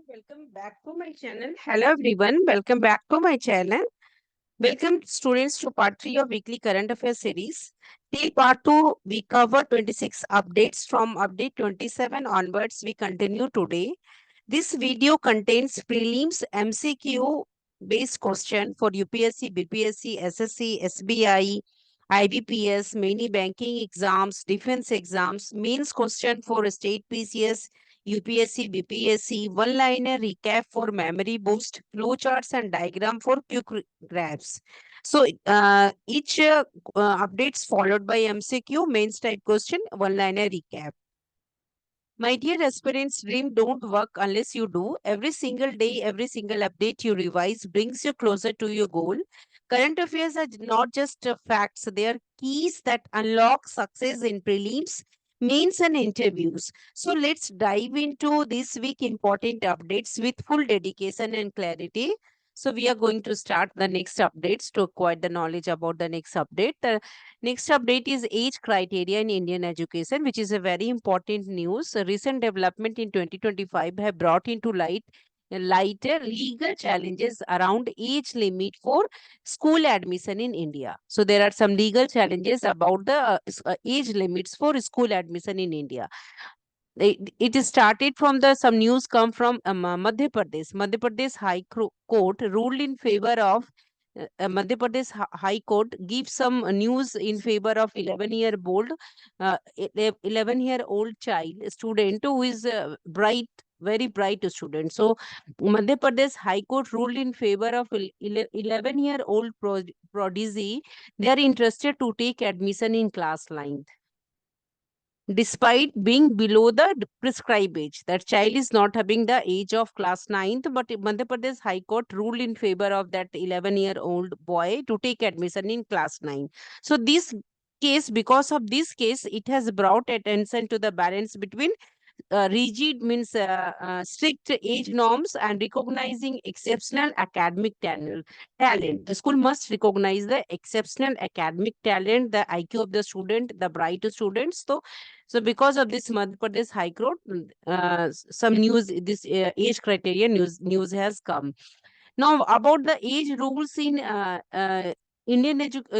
Welcome back to my channel. Hello everyone, welcome back to my channel. Welcome students to part 3 of weekly current affairs series. Till part 2, we cover 26 updates. From update 27 onwards, we continue today. This video contains prelims MCQ based question for UPSC, BPSC, SSC, SBI, IBPS, many banking exams, defense exams, mains question for state PCS, UPSC, BPSC, one-liner recap for memory boost, flowcharts and diagram for quick grabs. So each updates followed by MCQ, mains type question, one-liner recap. My dear aspirants, dream don't work unless you do. Every single day, every single update you revise brings you closer to your goal. Current affairs are not just facts, they are keys that unlock success in prelims, mains, and interviews. So let's dive into this week important updates with full dedication and clarity. So we are going to start the next updates to acquire the knowledge about the next update. The next update is age criteria in Indian education, which is a very important news. A recent development in 2025 have brought into lighter legal challenges around age limit for school admission in India. So there are some legal challenges about the age limits for school admission in India. It is started from the some news come from Madhya Pradesh. Madhya Pradesh Court ruled in favor of Madhya Pradesh High Court gives some news in favor of 11-year-old 11-year-old child student who is bright, very bright student. So Madhya Pradesh High Court ruled in favor of 11-year-old prodigy. They are interested to take admission in class 9 despite being below the prescribed age. That child is not having the age of class 9th, but Madhya Pradesh High Court ruled in favor of that 11-year-old boy to take admission in class 9. So this case, because of this case, it has brought attention to the balance between rigid means strict age norms and recognizing exceptional academic talent. The school must recognize the exceptional academic talent, the IQ of the student, the bright students. So because of this Madhya Pradesh High Court, some news, this age criteria news has come. Now about the age rules in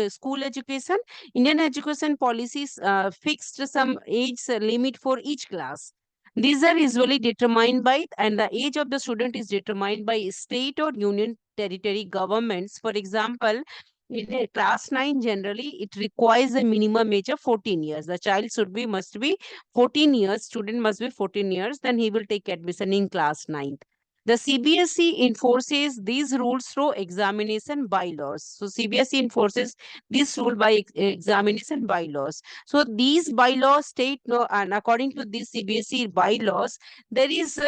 school education. Indian education policies fixed some age limit for each class. These are usually determined by, and the age of the student is determined by state or union territory governments. For example, in a class 9, generally, it requires a minimum age of 14 years. The child must be 14 years, student must be 14 years, then he will take admission in class 9. The CBSE enforces these rules through examination bylaws. So CBSE enforces this rule by examination bylaws. So these bylaws state, no, and according to these CBSE bylaws, there is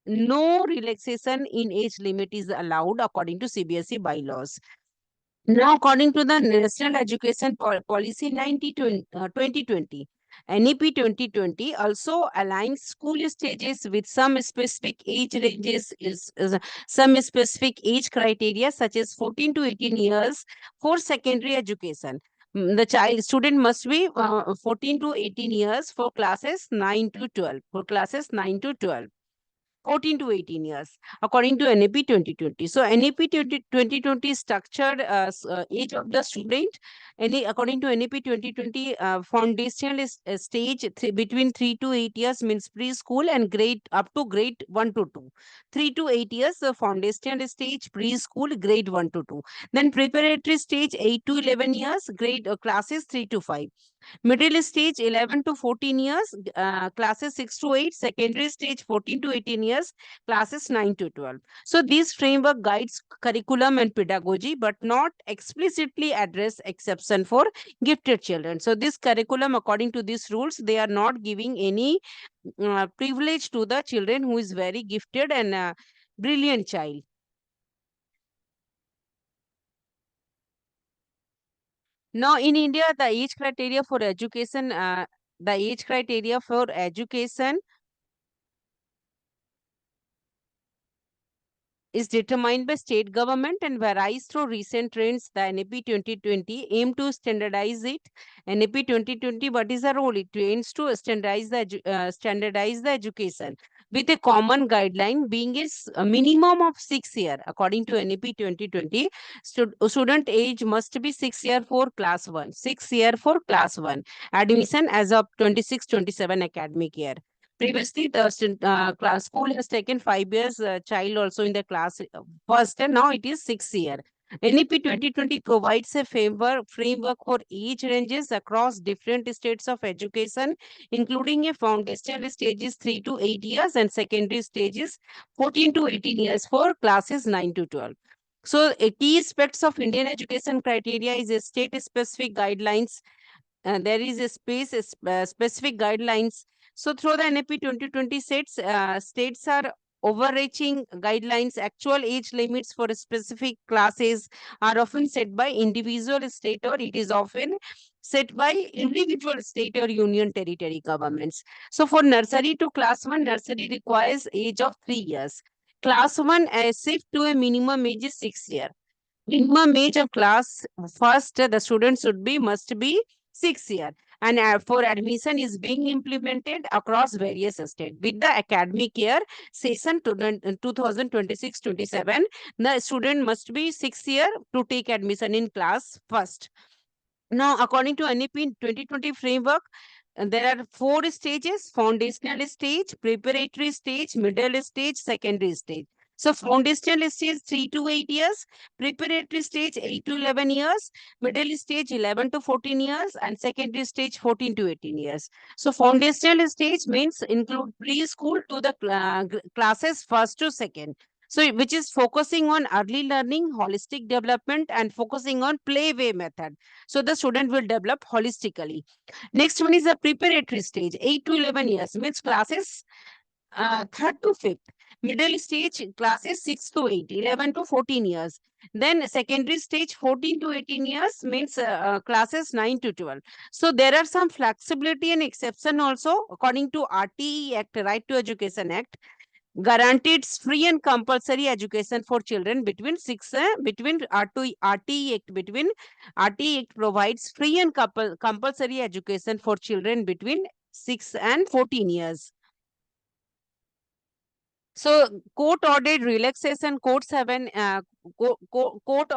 no relaxation in age limit is allowed according to CBSE bylaws. Now, according to the National Education Policy 2020, NEP 2020 also aligns school stages with some specific age ranges, some specific age criteria such as 14 to 18 years for secondary education. The child student must be 14 to 18 years for classes 9 to 12. For classes 9 to 12. 14 to 18 years, according to NAP 2020. So NAP 2020 structured age of the student. According to NAP 2020, foundational stage between 3 to 8 years means preschool and grade up to grade 1 to 2. 3 to 8 years, the foundational stage, preschool, grade 1 to 2. Then preparatory stage, 8 to 11 years, grade classes 3 to 5. Middle stage 11 to 14 years, classes 6 to 8. Secondary stage 14 to 18 years, classes 9 to 12. So this framework guides curriculum and pedagogy, but not explicitly address exception for gifted children. So this curriculum, according to these rules, they are not giving any privilege to the children who is very gifted and brilliant child. Now, in India, the age criteria for education is determined by state government and varies through recent trends. The NAP 2020 aim to standardize it. NAP 2020, what is the role? It aims to standardize the education with a common guideline being a minimum of 6 years. According to NAP 2020, student age must be 6 years for class 1. 6 years for class 1. Admission as of 26-27 academic year. Previously, the class school has taken 5 years child also in the class first, and now it is 6 year. NEP 2020 provides a framework for age ranges across different states of education, including a foundational stages 3 to 8 years and secondary stages 14 to 18 years for classes 9 to 12. So, key aspects of Indian education criteria is a state-specific guidelines. There is a specific guidelines. So through the NAP 2020 states are overreaching guidelines. Actual age limits for specific classes are often set by individual state, or it is often set by individual state or union territory governments. So for nursery to class 1, nursery requires age of 3 years. Class 1 shift to a minimum age is 6 years. Minimum age of class first, the student must be 6 years. And for admission is being implemented across various states. With the academic year session 2026-27, the student must be 6 years to take admission in class first. Now, according to NEP 2020 framework, there are 4 stages: foundational stage, preparatory stage, middle stage, secondary stage. So, foundational stage 3 to 8 years, preparatory stage 8 to 11 years, middle stage 11 to 14 years, and secondary stage 14 to 18 years. So, foundational stage means include preschool to the classes first to second. So, which is focusing on early learning, holistic development, and focusing on playway method. So, the student will develop holistically. Next one is the preparatory stage, 8 to 11 years, means classes third to fifth. Middle stage classes 6 to 8, 11 to 14 years. Then secondary stage 14 to 18 years means classes 9 to 12. So there are some flexibility and exception also according to RTE Act, Right to Education Act, guaranteed free and compulsory education for children between between RTE Act, between RTE Act provides free and compulsory education for children between 6 and 14 years. So court ordered relaxation. Courts have an court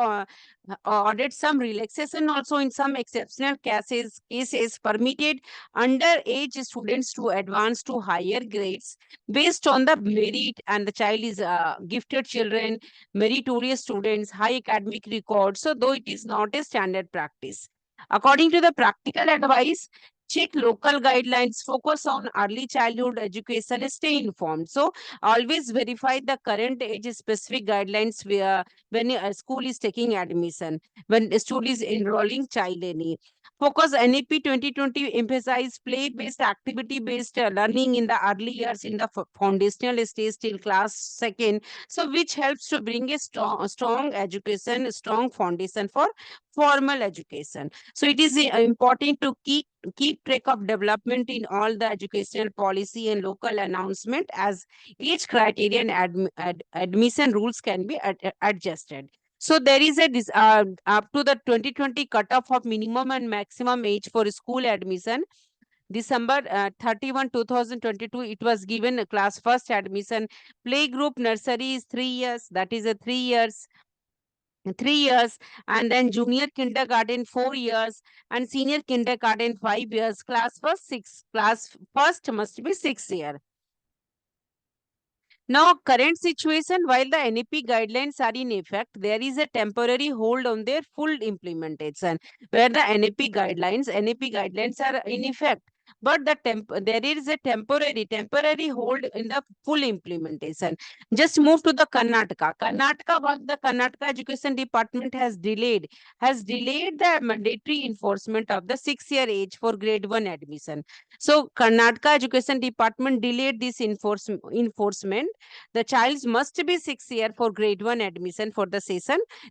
ordered some relaxation also in some exceptional cases permitted underage students to advance to higher grades based on the merit, and the child is gifted children, meritorious students, high academic record. So though it is not a standard practice. According to the practical advice, check local guidelines, focus on early childhood education, stay informed. So always verify the current age specific guidelines when a school is taking admission, when a school is enrolling child any. Focus NEP 2020 emphasize play-based, activity-based learning in the early years in the foundational stage till class second. So which helps to bring a strong education, a strong foundation for formal education. So it is important to keep track of development in all the educational policy and local announcement, as each criterion admission rules can be adjusted. So there is up to the 2020 cutoff of minimum and maximum age for school admission. December 31, 2022, it was given a class first admission. Playgroup nursery is 3 years, that is a 3 years, and then junior kindergarten 4 years, and senior kindergarten 5 years. Class first must be 6 years. Now, current situation, while the NEP guidelines are in effect, there is a temporary hold on their full implementation, where the NEP guidelines are in effect, but there is a temporary hold in the full implementation. Just move to the Karnataka. What the Karnataka Education Department has delayed the mandatory enforcement of the 6-year age for grade 1 admission. So Karnataka Education Department delayed this enforcement. The child must be 6 years for grade 1 admission for the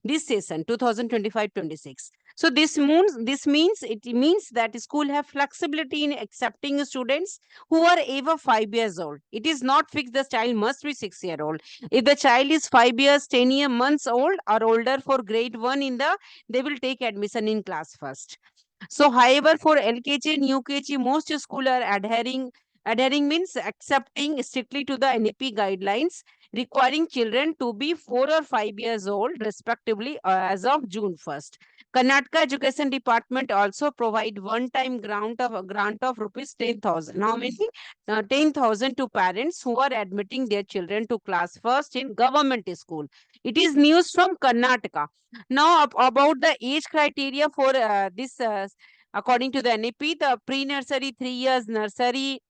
this session 2025-26. So this means that school have flexibility in accepting students who are over 5 years old. It is not fixed the child must be 6 year old. If the child is 5 years, 10 months old or older for grade one they will take admission in class first. So, however, for LKG and UKG, most schools are adhering means accepting strictly to the NEP guidelines, requiring children to be 4 or 5 years old, respectively, as of June 1st. Karnataka Education Department also provide one-time grant of rupees 10,000. Now, meaning 10,000 to parents who are admitting their children to class first in government school. It is news from Karnataka. Now, about the age criteria for this, according to the NEP, the pre-nursery 3 years, nursery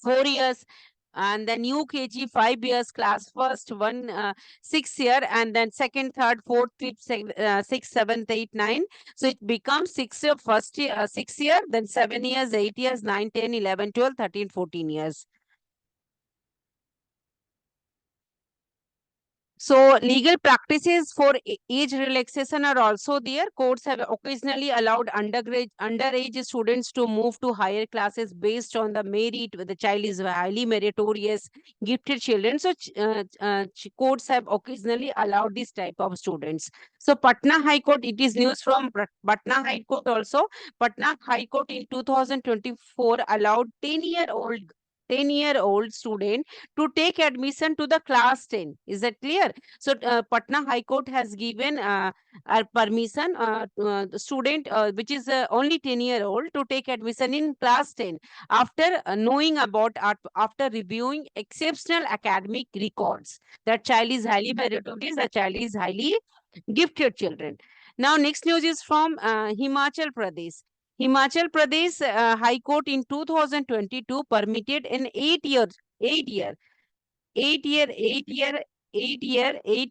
4 years, and then UKG 5 years, class first 6 year, and then second, third, fourth, fifth, sixth, seventh, eight, nine. So it becomes 6 year, first year, 6 year, then 7 years, 8 years, 9, 10, 11, 12, 13, 14 years. So legal practices for age relaxation are also there. Courts have occasionally allowed underage students to move to higher classes based on the merit. The child is highly meritorious, gifted children. So courts have occasionally allowed this type of students. So Patna High Court, it is news from Patna High Court also. Patna High Court in 2024 allowed 10-year-old student to take admission to the class 10. Is that clear? So Patna High Court has given a permission to the student which is only 10-year-old to take admission in class 10 after knowing about after reviewing exceptional academic records. That child is highly meritorious, the child is highly gifted children. Now next news is from Himachal Pradesh. Himachal Pradesh High Court in 2022 permitted an 8 year 8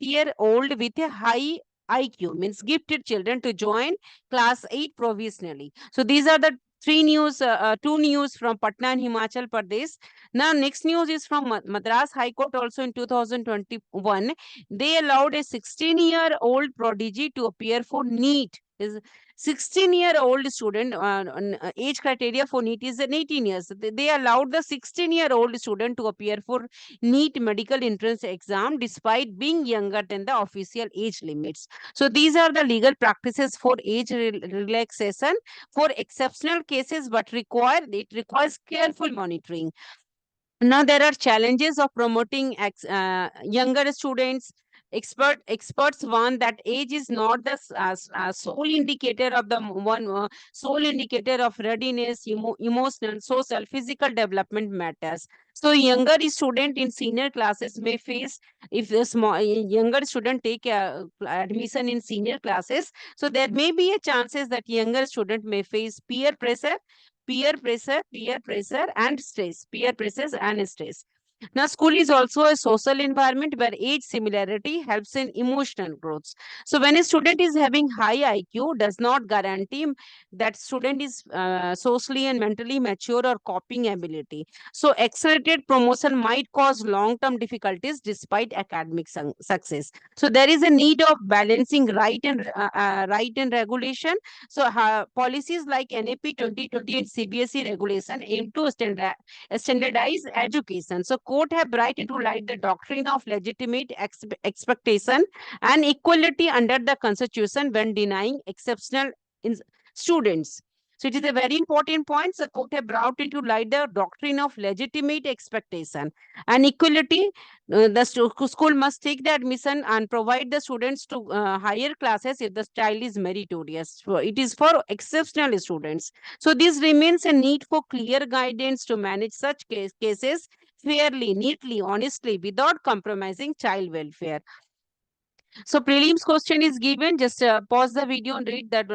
year old with a high IQ, means gifted children, to join class 8 provisionally. So these are the two news from Patna and Himachal Pradesh. Now, next news is from Madras High Court also in 2021. They allowed a 16-year-old prodigy to appear for NEET. Is 16-year-old student age criteria for NEET is 18 years. They allowed the 16-year-old student to appear for NEET medical entrance exam despite being younger than the official age limits. So these are the legal practices for age relaxation for exceptional cases, but it requires careful monitoring. Now there are challenges of promoting younger students. Experts warn that age is not the sole indicator of the sole indicator of readiness. Emotional, social, physical development matters. So younger student in senior classes may face, if the younger student take admission in senior classes, so there may be a chances that younger student may face peer pressure and stress, peer pressures and stress. Now, school is also a social environment where age similarity helps in emotional growth. So, when a student is having high IQ, does not guarantee that student is socially and mentally mature or coping ability. So, accelerated promotion might cause long-term difficulties despite academic success. So, there is a need of balancing right and regulation. So, policies like NAP 2020 and CBSE regulation aim to standardized education. So court have brought into light the doctrine of legitimate expectation and equality under the constitution when denying exceptional in students. So it is a very important point. The court have brought into light the doctrine of legitimate expectation and equality. The school must take the admission and provide the students to higher classes if the child is meritorious. So it is for exceptional students. So this remains a need for clear guidance to manage such cases fairly, neatly, honestly, without compromising child welfare. So prelims question is given. Just pause the video and read that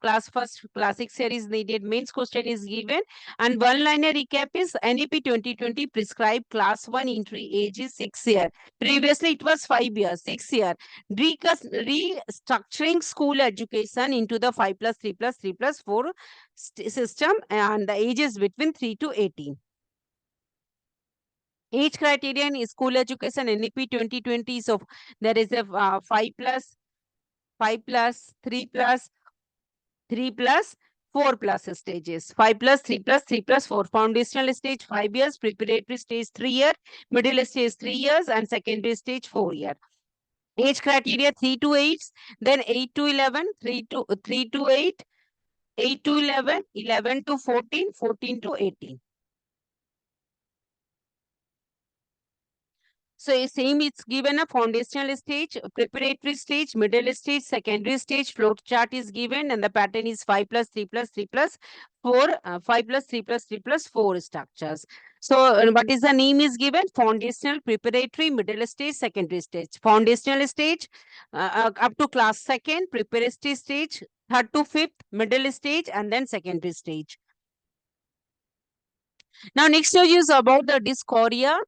class first, classic series needed. Mains question is given. And one-liner recap is NEP 2020 prescribed class 1 entry age is 6 year. Previously it was 5 years, 6 year. Restructuring school education into the 5 plus 3 plus 3 plus 4 system, and the ages between 3 to 18. Age criterion is school education NEP 2020. So there is a 5 plus, 3 plus, 3 plus 4 plus stages. 5 plus 3 plus 3 plus 4. Foundational stage 5 years, preparatory stage 3 years, middle stage 3 years, and secondary stage 4 years. Age criteria 3 to 8, then 8 to 11, 3 to 8, 8 to 11, 11 to 14, 14 to 18. So same, it's given a foundational stage, preparatory stage, middle stage, secondary stage. Flow chart is given, and the pattern is 5 plus 3 plus 3 plus 4, 5 plus 3 plus 3 plus 4 structures. So what is the name is given? Foundational, preparatory, middle stage, secondary stage. Foundational stage up to class 2nd, preparatory stage 3rd to 5th, middle stage, and then secondary stage. Now next stage is about the dyschorhea.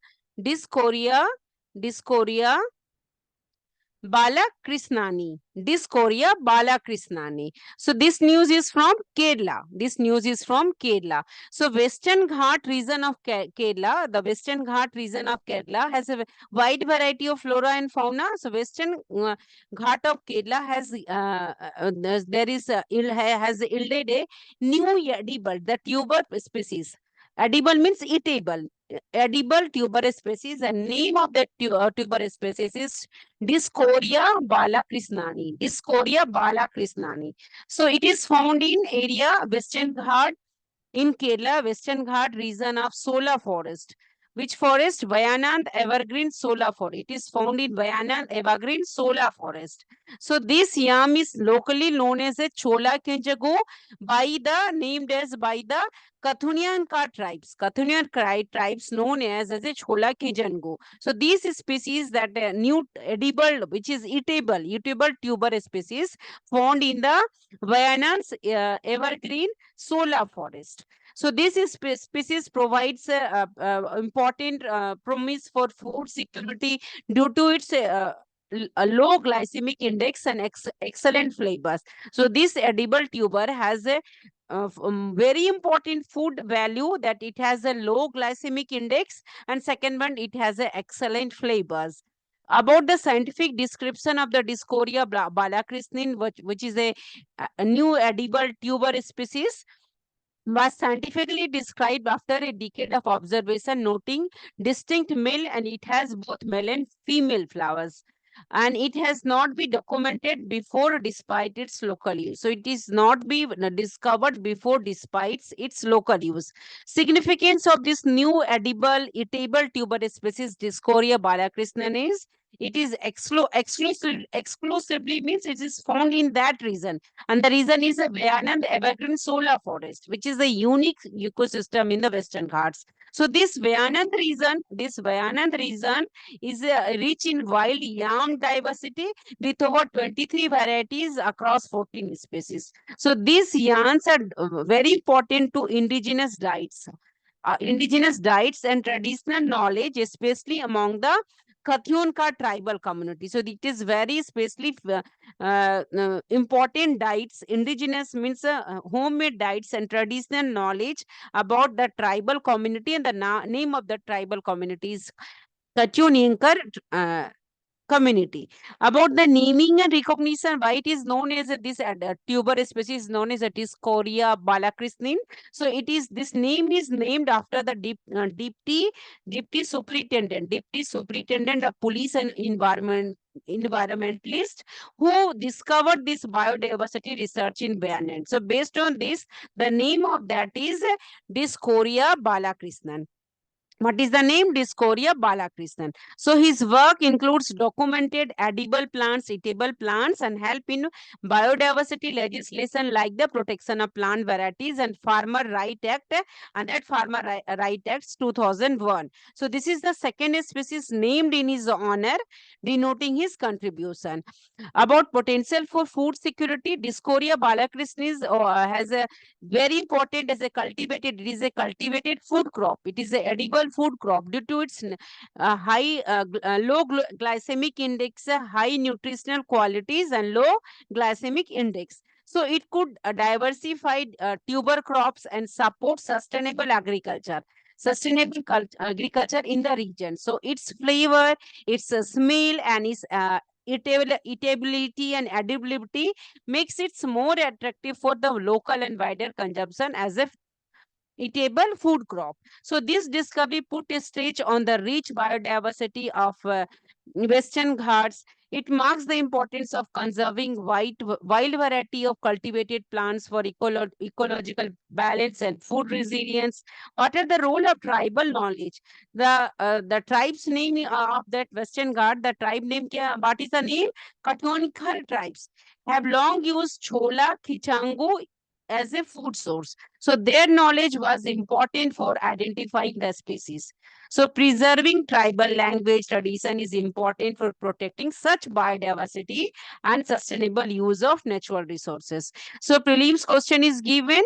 Dyschorhea Balakrishnani. Dyschorhea Balakrishnani. So this news is from Kerala. This news is from Kerala. So Western Ghat region of Kerala, the Western Ghat region of Kerala has a wide variety of flora and fauna. So Western Ghat of Kerala has has yielded a new edible, the tuber species. Edible means eatable. Edible tuber species. The name of the tuber species is Dyschorhea balakrishnani. Dyschorhea balakrishnani. So it is found in area Western Ghat in Kerala, Western Ghat region of Sola forest. Which forest? Vayanand Evergreen Sola forest. It is found in Vayanand Evergreen Sola forest. So this yam is locally known as a Chola Kenjago named as by the Kathunianka tribes. Kathunian tribes known as a Chola Kenjago. So these species that new edible, which is eatable tuber species found in the Vayanand's Evergreen Sola forest. So this is species provides important promise for food security due to its a low glycemic index and excellent flavors. So this edible tuber has a very important food value, that it has a low glycemic index, and second one, it has a excellent flavors. About the scientific description of the Dyschorhea balakrishnani, which is a new edible tuber species, was scientifically described after a decade of observation, noting distinct male, and it has both male and female flowers. And it has not been documented before despite its local use. So it is not be discovered before despite its local use. Significance of this new edible eatable tuber species Dyschorhea balakrishnani is it is exclusively means it is found in that region, and the reason is a Vayanand Evergreen Solar Forest, which is a unique ecosystem in the Western Ghats. So this Vayanand region is rich in wild yam diversity with over 23 varieties across 14 species. So these yams are very important to indigenous diets. Indigenous diets and traditional knowledge, especially among the Kathionka tribal community. So it is very especially important diets. Indigenous means homemade diets and traditional knowledge about the tribal community, and the name of the tribal community is Kathionkar community. About the naming and recognition, why it is known as this tuber species is known as Dyschorhea balakrishnani. So it is, this name is named after the deputy superintendent of police and environmentalist who discovered this biodiversity research in Vayanand. So based on this, the name of that is Dyschorhea balakrishnani. What is the name? Dyschorhea balakrishnani. So his work includes documented edible plants, eatable plants, and help in biodiversity legislation like the Protection of Plant Varieties and Farmer Right Act, and that Farmer Right Act 2001. So this is the second species named in his honor, denoting his contribution. About potential for food security, Dyschorhea balakrishnani has a very important as a cultivated, it is a cultivated food crop. It is an edible food crop due to its low glycemic index, high nutritional qualities, and low glycemic index. So it could diversify tuber crops and support sustainable agriculture. Agriculture in the region. So its flavor, its smell, and its eatability and edibility makes it more attractive for the local and wider consumption as a eatable food crop. So this discovery put a stretch on the rich biodiversity of Western Ghats. It marks the importance of conserving wild variety of cultivated plants for ecological balance and food resilience. What are the role of tribal knowledge? The tribe's name of that Western Ghat, the tribe name, what is the name? Kathonkar tribes have long used chola, kichangu as a food source. So their knowledge was important for identifying the species. So preserving tribal language tradition is important for protecting such biodiversity and sustainable use of natural resources. So prelims question is given,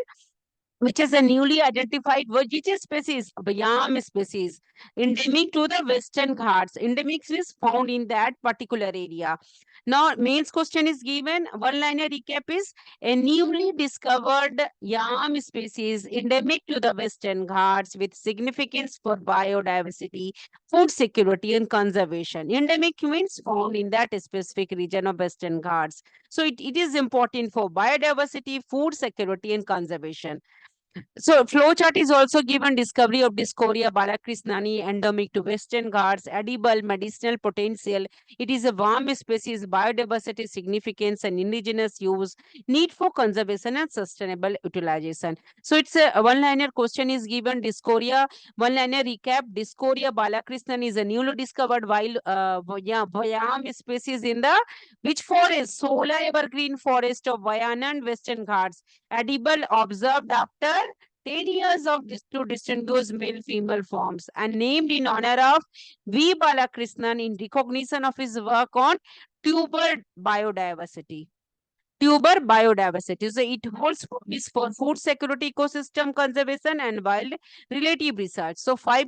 which is a newly identified vegetative species, yam species, endemic to the Western Ghats. Endemic is found in that particular area. Now, mains question is given. One-liner recap is a newly discovered yam species endemic to the Western Ghats with significance for biodiversity, food security, and conservation. Endemic means found in that specific region of Western Ghats. So it is important for biodiversity, food security, and conservation. So flowchart is also given. Discovery of Discoria balakrishnani, endemic to Western Ghats, edible medicinal potential. It is a warm species, biodiversity significance and indigenous use, need for conservation and sustainable utilization. So it's a one-liner question is given. Discoria, one-liner recap. Discoria balakrishnani is a newly discovered wild Vayam species in the which forest? Solar evergreen forest of Vayanand Western Ghats. Edible observed after 10 years of to distinguish male female forms and named in honor of V. Balakrishnan in recognition of his work on tuber biodiversity. Tuber biodiversity. So it holds promise for food security, ecosystem conservation, and wild relative research. So five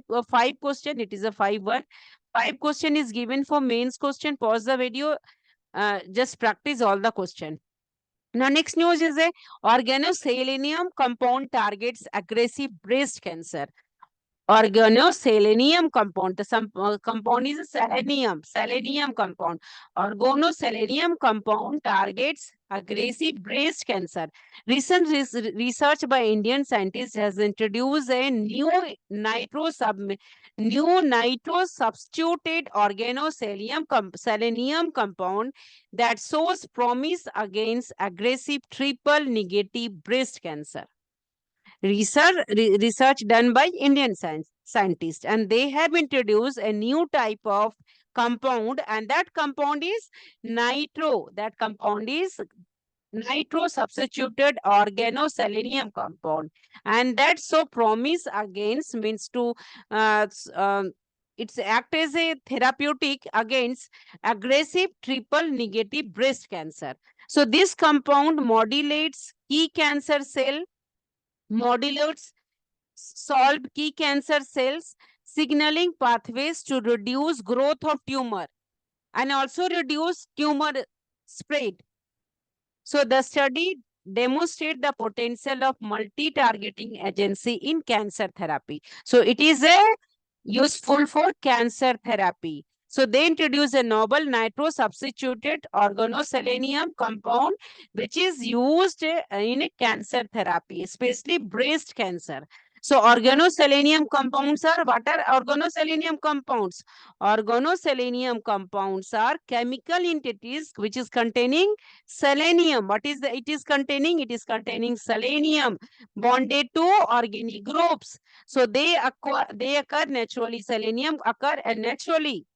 question. It is a 5-1. 5 question is given for mains question. Pause the video. Just practice all the question. Now, next news is a organoselenium compound targets aggressive breast cancer. Organoselenium compound. The compound is selenium compound. Organoselenium compound targets aggressive breast cancer. Recent research by Indian scientists has introduced a new nitro substituted selenium compound that shows promise against aggressive triple negative breast cancer. Research done by Indian scientists, and they have introduced a new type of compound, and that compound is nitro. That compound is nitro substituted organoselenium compound, and that so promise against means to it's act as a therapeutic against aggressive triple negative breast cancer. So this compound modulates key cancer cell, modulates solved key cancer cells, signaling pathways to reduce growth of tumor and also reduce tumor spread. So the study demonstrate the potential of multi-targeting agency in cancer therapy. So it is a useful for cancer therapy. So they introduce a novel nitro substituted organoselenium compound, which is used in cancer therapy, especially breast cancer. So organoselenium compounds are, what are organoselenium compounds? Organoselenium compounds are chemical entities which is containing selenium. What is it is containing? It is containing selenium bonded to organic groups. So they occur naturally. Selenium occur naturally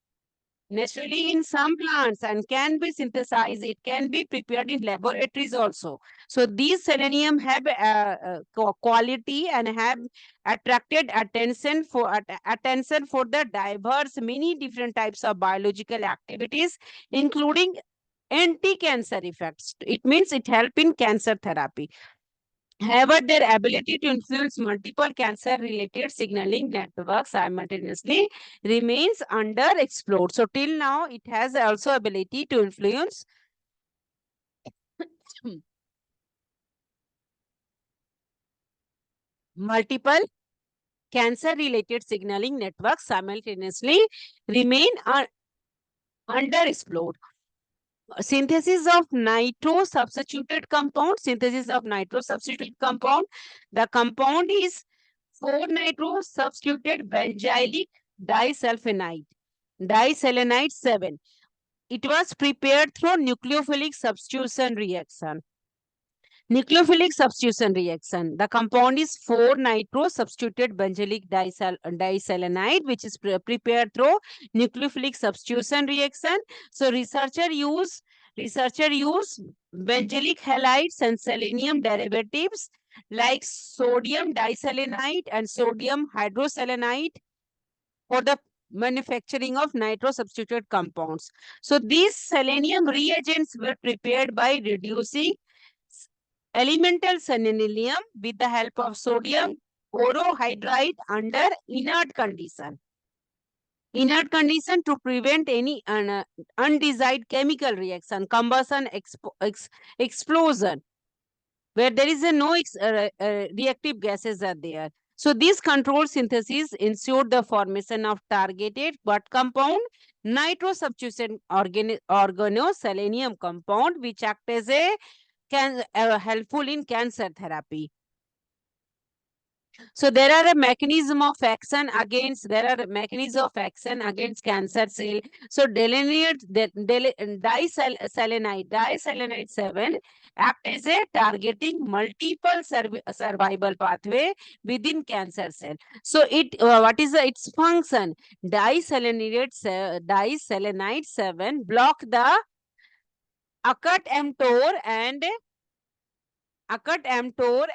in some plants and can be synthesized. It can be prepared in laboratories also. So these selenium have quality and have attracted attention for the diverse many different types of biological activities, including anti-cancer effects. It means it help in cancer therapy. However, their ability to influence multiple cancer-related signaling networks simultaneously remains underexplored. So till now, it has also ability to influence multiple cancer-related signaling networks simultaneously remain underexplored. synthesis of nitro substituted compound. Synthesis of nitro substituted compound. The compound is 4-nitro substituted benzylic disulfonide, diselenide 7. It was prepared through nucleophilic substitution reaction. Nucleophilic substitution reaction. The compound is 4-nitro substituted benzylic diselenide, which is prepared through nucleophilic substitution reaction. So researcher use benzylic halides and selenium derivatives like sodium diselenide and sodium hydroselenide for the manufacturing of nitro substituted compounds. So these selenium reagents were prepared by reducing elemental selenium with the help of sodium borohydride under inert condition. Inert condition to prevent any undesired chemical reaction, combustion, explosion, where there is no reactive gases are there. So this controlled synthesis ensured the formation of targeted but compound nitro substitution organoselenium compound, which act as a helpful in cancer therapy. So there are a mechanism of action against cancer cell. So diselenide 7 act as a targeting multiple survival pathway within cancer cell. So what is its function? Diselenide 7 block the ACAT-mTOR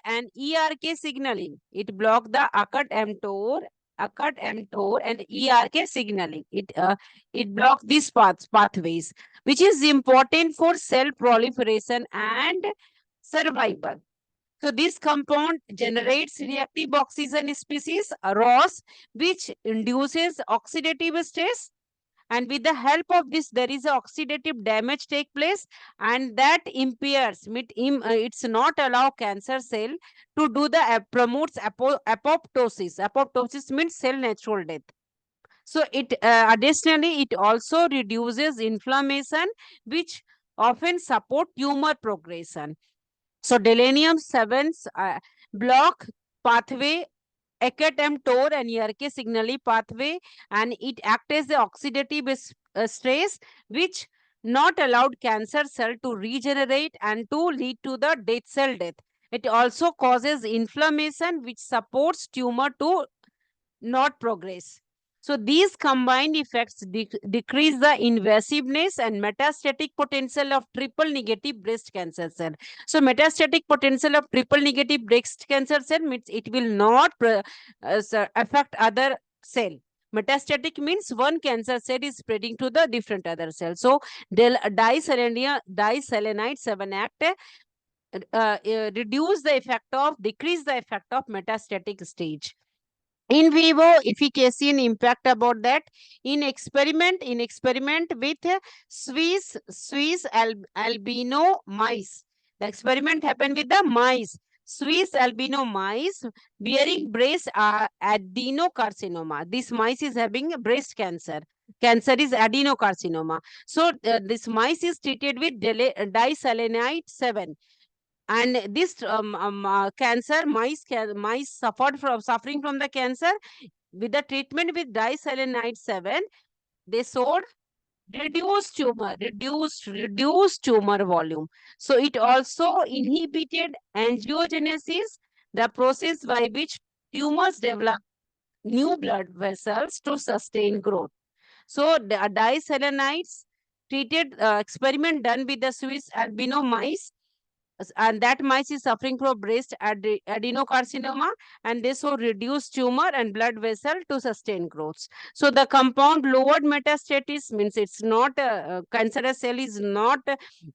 and ERK signaling. It block the ACAT-mTOR and ERK signaling. It block these pathways, which is important for cell proliferation and survival. So this compound generates reactive oxygen species, ROS, which induces oxidative stress. And with the help of this, there is a oxidative damage take place, and that impairs, it's not allow cancer cell to do the promotes apoptosis. Apoptosis means cell natural death. So it additionally, it also reduces inflammation, which often support tumor progression. So delenium 7's block pathway ACAT-mTOR and ERK signaling pathway, and it acts as the oxidative stress, which not allowed cancer cell to regenerate and to lead to the cell death. It also causes inflammation, which supports tumor to not progress. So these combined effects decrease the invasiveness and metastatic potential of triple negative breast cancer cell. So metastatic potential of triple negative breast cancer cell means it will not affect other cell. Metastatic means one cancer cell is spreading to the different other cells. So diselenide 7 act decrease the effect of metastatic stage. In vivo efficacy and impact about that in experiment with Swiss albino mice. The experiment happened with the mice, Swiss albino mice bearing breast adenocarcinoma. This mice is having breast cancer. Cancer is adenocarcinoma. So this mice is treated with diselenide 7. And this cancer mice suffering from the cancer. With the treatment with diselenide 7, they showed reduced tumor volume. So it also inhibited angiogenesis, the process by which tumors develop new blood vessels to sustain growth. So the diselenides treated experiment done with the Swiss albino mice, and that mice is suffering from breast adenocarcinoma, and they show reduced tumor and blood vessel to sustain growth. So the compound lowered metastasis, means it's not cancerous cell is not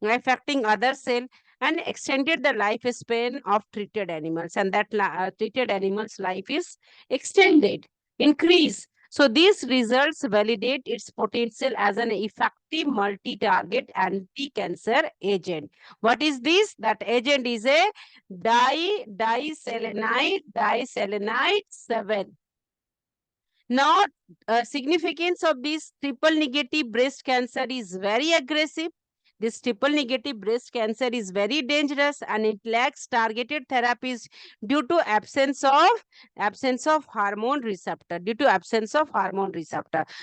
affecting other cell, and extended the lifespan of treated animals, and that treated animals life is extended, increase. So these results validate its potential as an effective multi-target anti-cancer agent. What is this? That agent is a diselenide 7. Now, significance of this triple negative breast cancer is very aggressive. This triple negative breast cancer is very dangerous and it lacks targeted therapies due to absence of hormone receptor,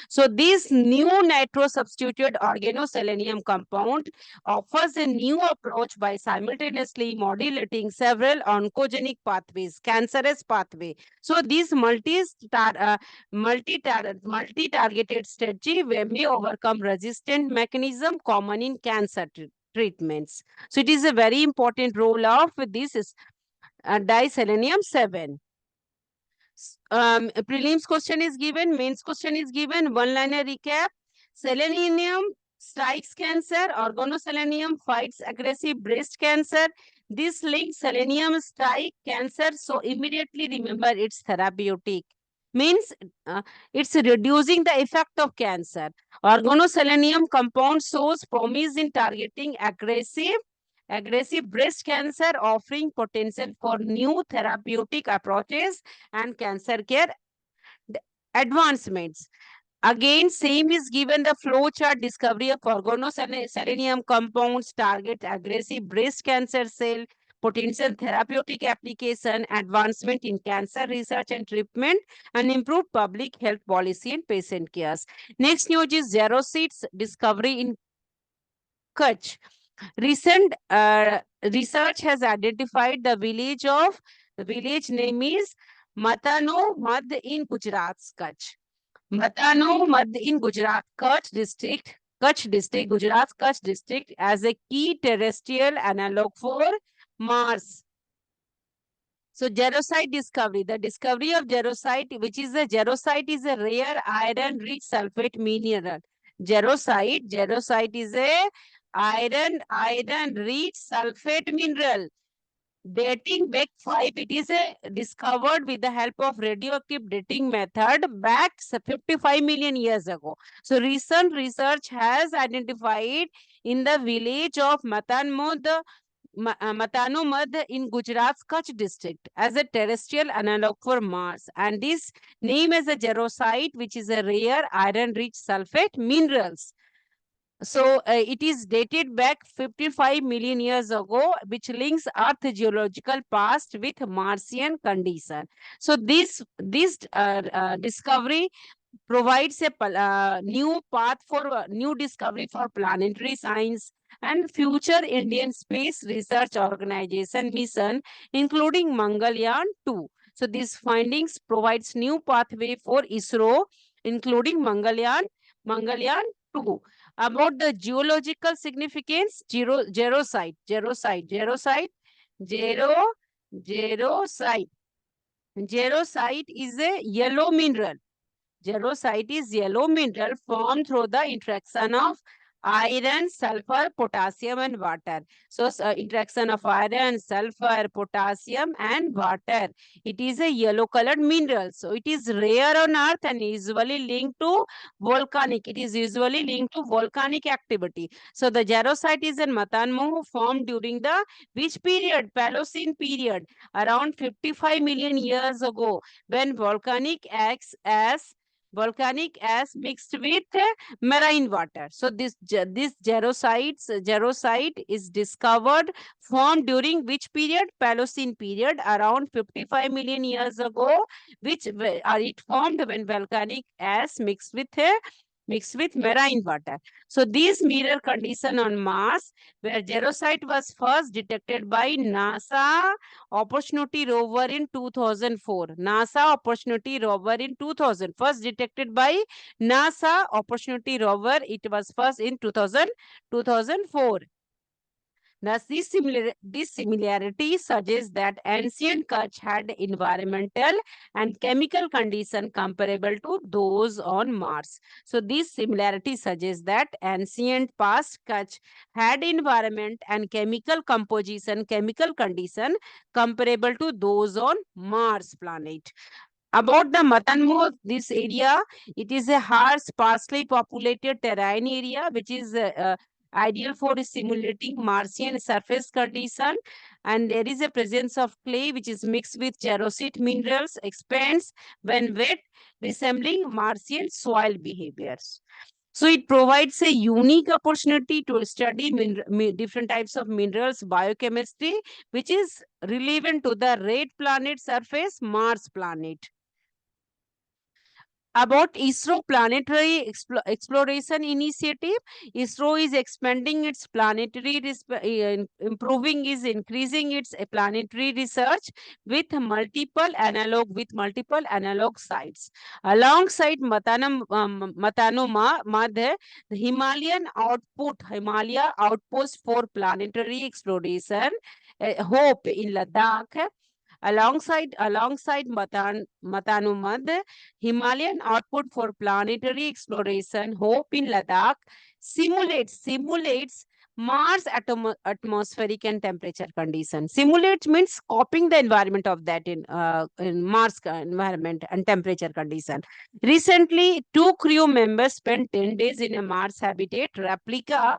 So this new nitro substituted organoselenium compound offers a new approach by simultaneously modulating several oncogenic pathways, cancerous pathway. So these multi-targeted strategy may overcome resistant mechanism common in cancer treatments. So it is a very important role of this is diselenium 7. Prelims question is given, mains question is given, one-liner recap. Selenium strikes cancer, organoselenium fights aggressive breast cancer. This link selenium strike cancer, so immediately remember it's therapeutic. Means it's reducing the effect of cancer. Organoselenium compound shows promise in targeting aggressive breast cancer, offering potential for new therapeutic approaches and cancer care advancements. Again, same is given the flow chart. Discovery of organoselenium compounds target aggressive breast cancer cell, potential therapeutic application, advancement in cancer research and treatment, and improved public health policy and patient cares. Next news is Zeroseed's discovery in Kutch. Recent research has identified the village name is Matano Mad in Gujarat, Kutch. Matano Mad in Gujarat, Kutch district, Gujarat, Kutch district as a key terrestrial analog for Mars. So jarosite discovery, the discovery of jarosite, which is jarosite is a rare iron-rich sulfate mineral. Jarosite is a iron-rich sulfate mineral. Dating back 5, it is discovered with the help of radioactive dating method back 55 million years ago. So recent research has identified in the village of Matano Mad in Gujarat's Kutch district as a terrestrial analog for Mars, and this name is a jarosite, which is a rare iron-rich sulfate minerals. So it is dated back 55 million years ago, which links Earth geological past with Martian condition. So this discovery provides a new path for new discovery for planetary science and future Indian Space Research Organization mission, including Mangalyaan 2. So these findings provides new pathway for ISRO, including Mangalyaan 2. About the geological significance, jarosite, jarosite is a yellow mineral. Jarosite is yellow mineral formed through the interaction of iron, sulfur, potassium, and water. So, interaction of iron, sulfur, potassium, and water. It is a yellow colored mineral. So, it is rare on Earth and usually linked to volcanic. It is usually linked to volcanic activity. So, the jarosite is in Matanmu formed during the which period? Paleocene period, around 55 million years ago, when volcanic ash mixed with marine water. So this jarosite is discovered formed during which period? Paleocene period, around 55 million years ago, which it formed when volcanic ash mixed with marine water. So this mirror condition on Mars, where jarosite was first detected by NASA Opportunity rover in 2004. NASA Opportunity rover in 2000. First detected by NASA Opportunity rover. It was first in 2004. Thus, this similarity suggests that ancient Kutch had environmental and chemical conditions comparable to those on Mars. So, this similarity suggests that ancient past Kutch had environment and chemical condition comparable to those on Mars planet. About the Matanmur, this area, it is a harsh, sparsely populated terrain area, which is ideal for simulating Martian surface condition. And there is a presence of clay, which is mixed with jarosite minerals, expands when wet, resembling Martian soil behaviors. So it provides a unique opportunity to study different types of minerals, biochemistry, which is relevant to the red planet surface, Mars planet. About ISRO Planetary Exploration Initiative, ISRO is expanding its planetary, improving is increasing its planetary research with multiple analog sites. Alongside Matanuma Madhe, the Himalaya Outpost for Planetary Exploration, Hope in Ladakh, alongside Matanumad, Himalayan output for planetary exploration, Hope in Ladakh, simulates Mars atmospheric and temperature conditions. Simulate means copying the environment of that in Mars environment and temperature condition. Recently, two crew members spent 10 days in a Mars habitat replica,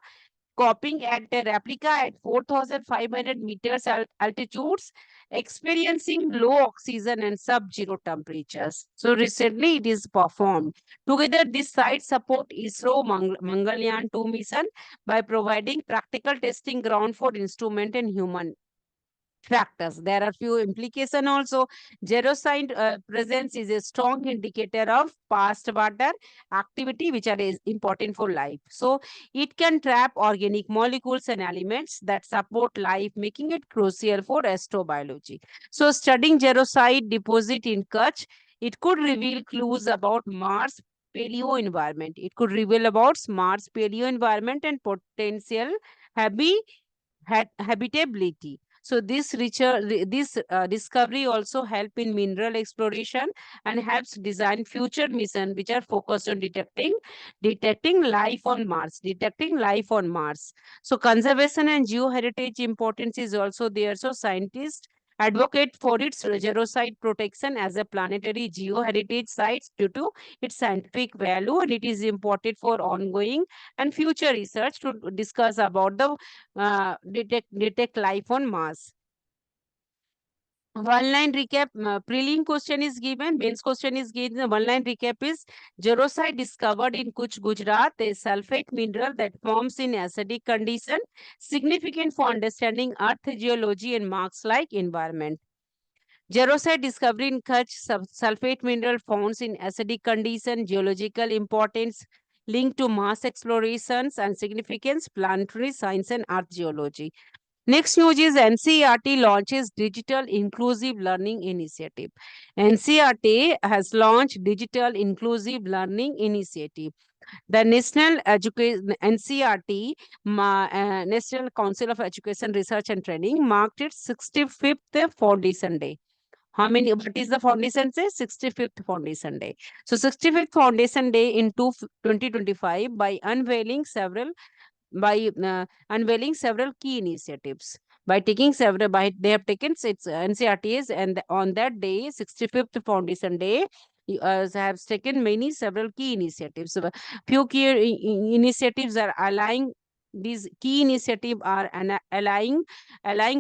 copying at a replica at 4,500 meters altitudes, experiencing low oxygen and sub-zero temperatures. So recently it is performed. Together, this site support ISRO Mangalyaan 2 mission by providing practical testing ground for instrument and human factors. There are few implications also. Geroside presence is a strong indicator of past water activity, which is important for life. So it can trap organic molecules and elements that support life, making it crucial for astrobiology. So studying geroside deposit in Kutch, it could reveal clues about Mars paleo environment. It could reveal about Mars paleo environment and potential habi habitability. So this discovery also help in mineral exploration and helps design future mission which are focused on detecting life on Mars, detecting life on Mars. So conservation and geoheritage importance is also there. So scientists advocate for its geroside protection as a planetary geoheritage site due to its scientific value, and it is important for ongoing and future research to discuss about the detect life on Mars. One line recap, prelim question is given, mains question is given. One line recap is geroside discovered in Kutch, Gujarat, a sulfate mineral that forms in acidic condition, significant for understanding earth geology and Mars-like environment. Geroside discovery in Kutch, sulfate mineral found in acidic condition, geological importance linked to Mars explorations and significance, planetary science and earth geology. Next news is NCERT launches Digital Inclusive Learning Initiative. NCERT has launched Digital Inclusive Learning Initiative. The National Education NCERT, National Council of Education Research and Training, marked its 65th Foundation Day. How many? What is the foundation say? 65th Foundation Day. So 65th Foundation Day in 2025 by unveiling several key initiatives. They have taken its NCRTs, and on that day, 65th Foundation Day, have taken several key initiatives. So, few key initiatives are aligning. These key initiatives are aligning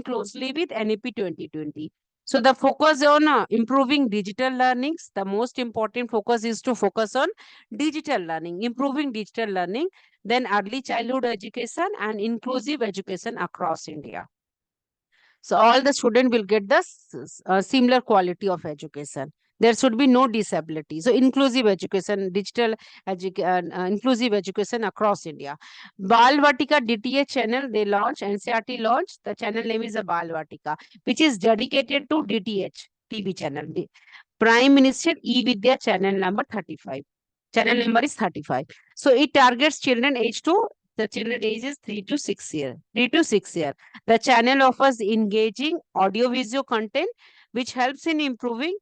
closely with NEP 2020. So the focus on improving digital learnings, the most important focus is to focus on digital learning, improving digital learning, then early childhood education and inclusive education across India. So all the student will get the similar quality of education. There should be no disability. So inclusive education, inclusive education across India. Bal Vatika DTH channel they launched, NCRT launched. The channel name is a Bal Vatika, which is dedicated to DTH TV channel. The Prime Minister E-Vidya channel number 35. Channel number is 35. So it targets children age to the children age is 3 to 6 year. 3 to 6 year. The channel offers engaging audio-visual content, which helps in improving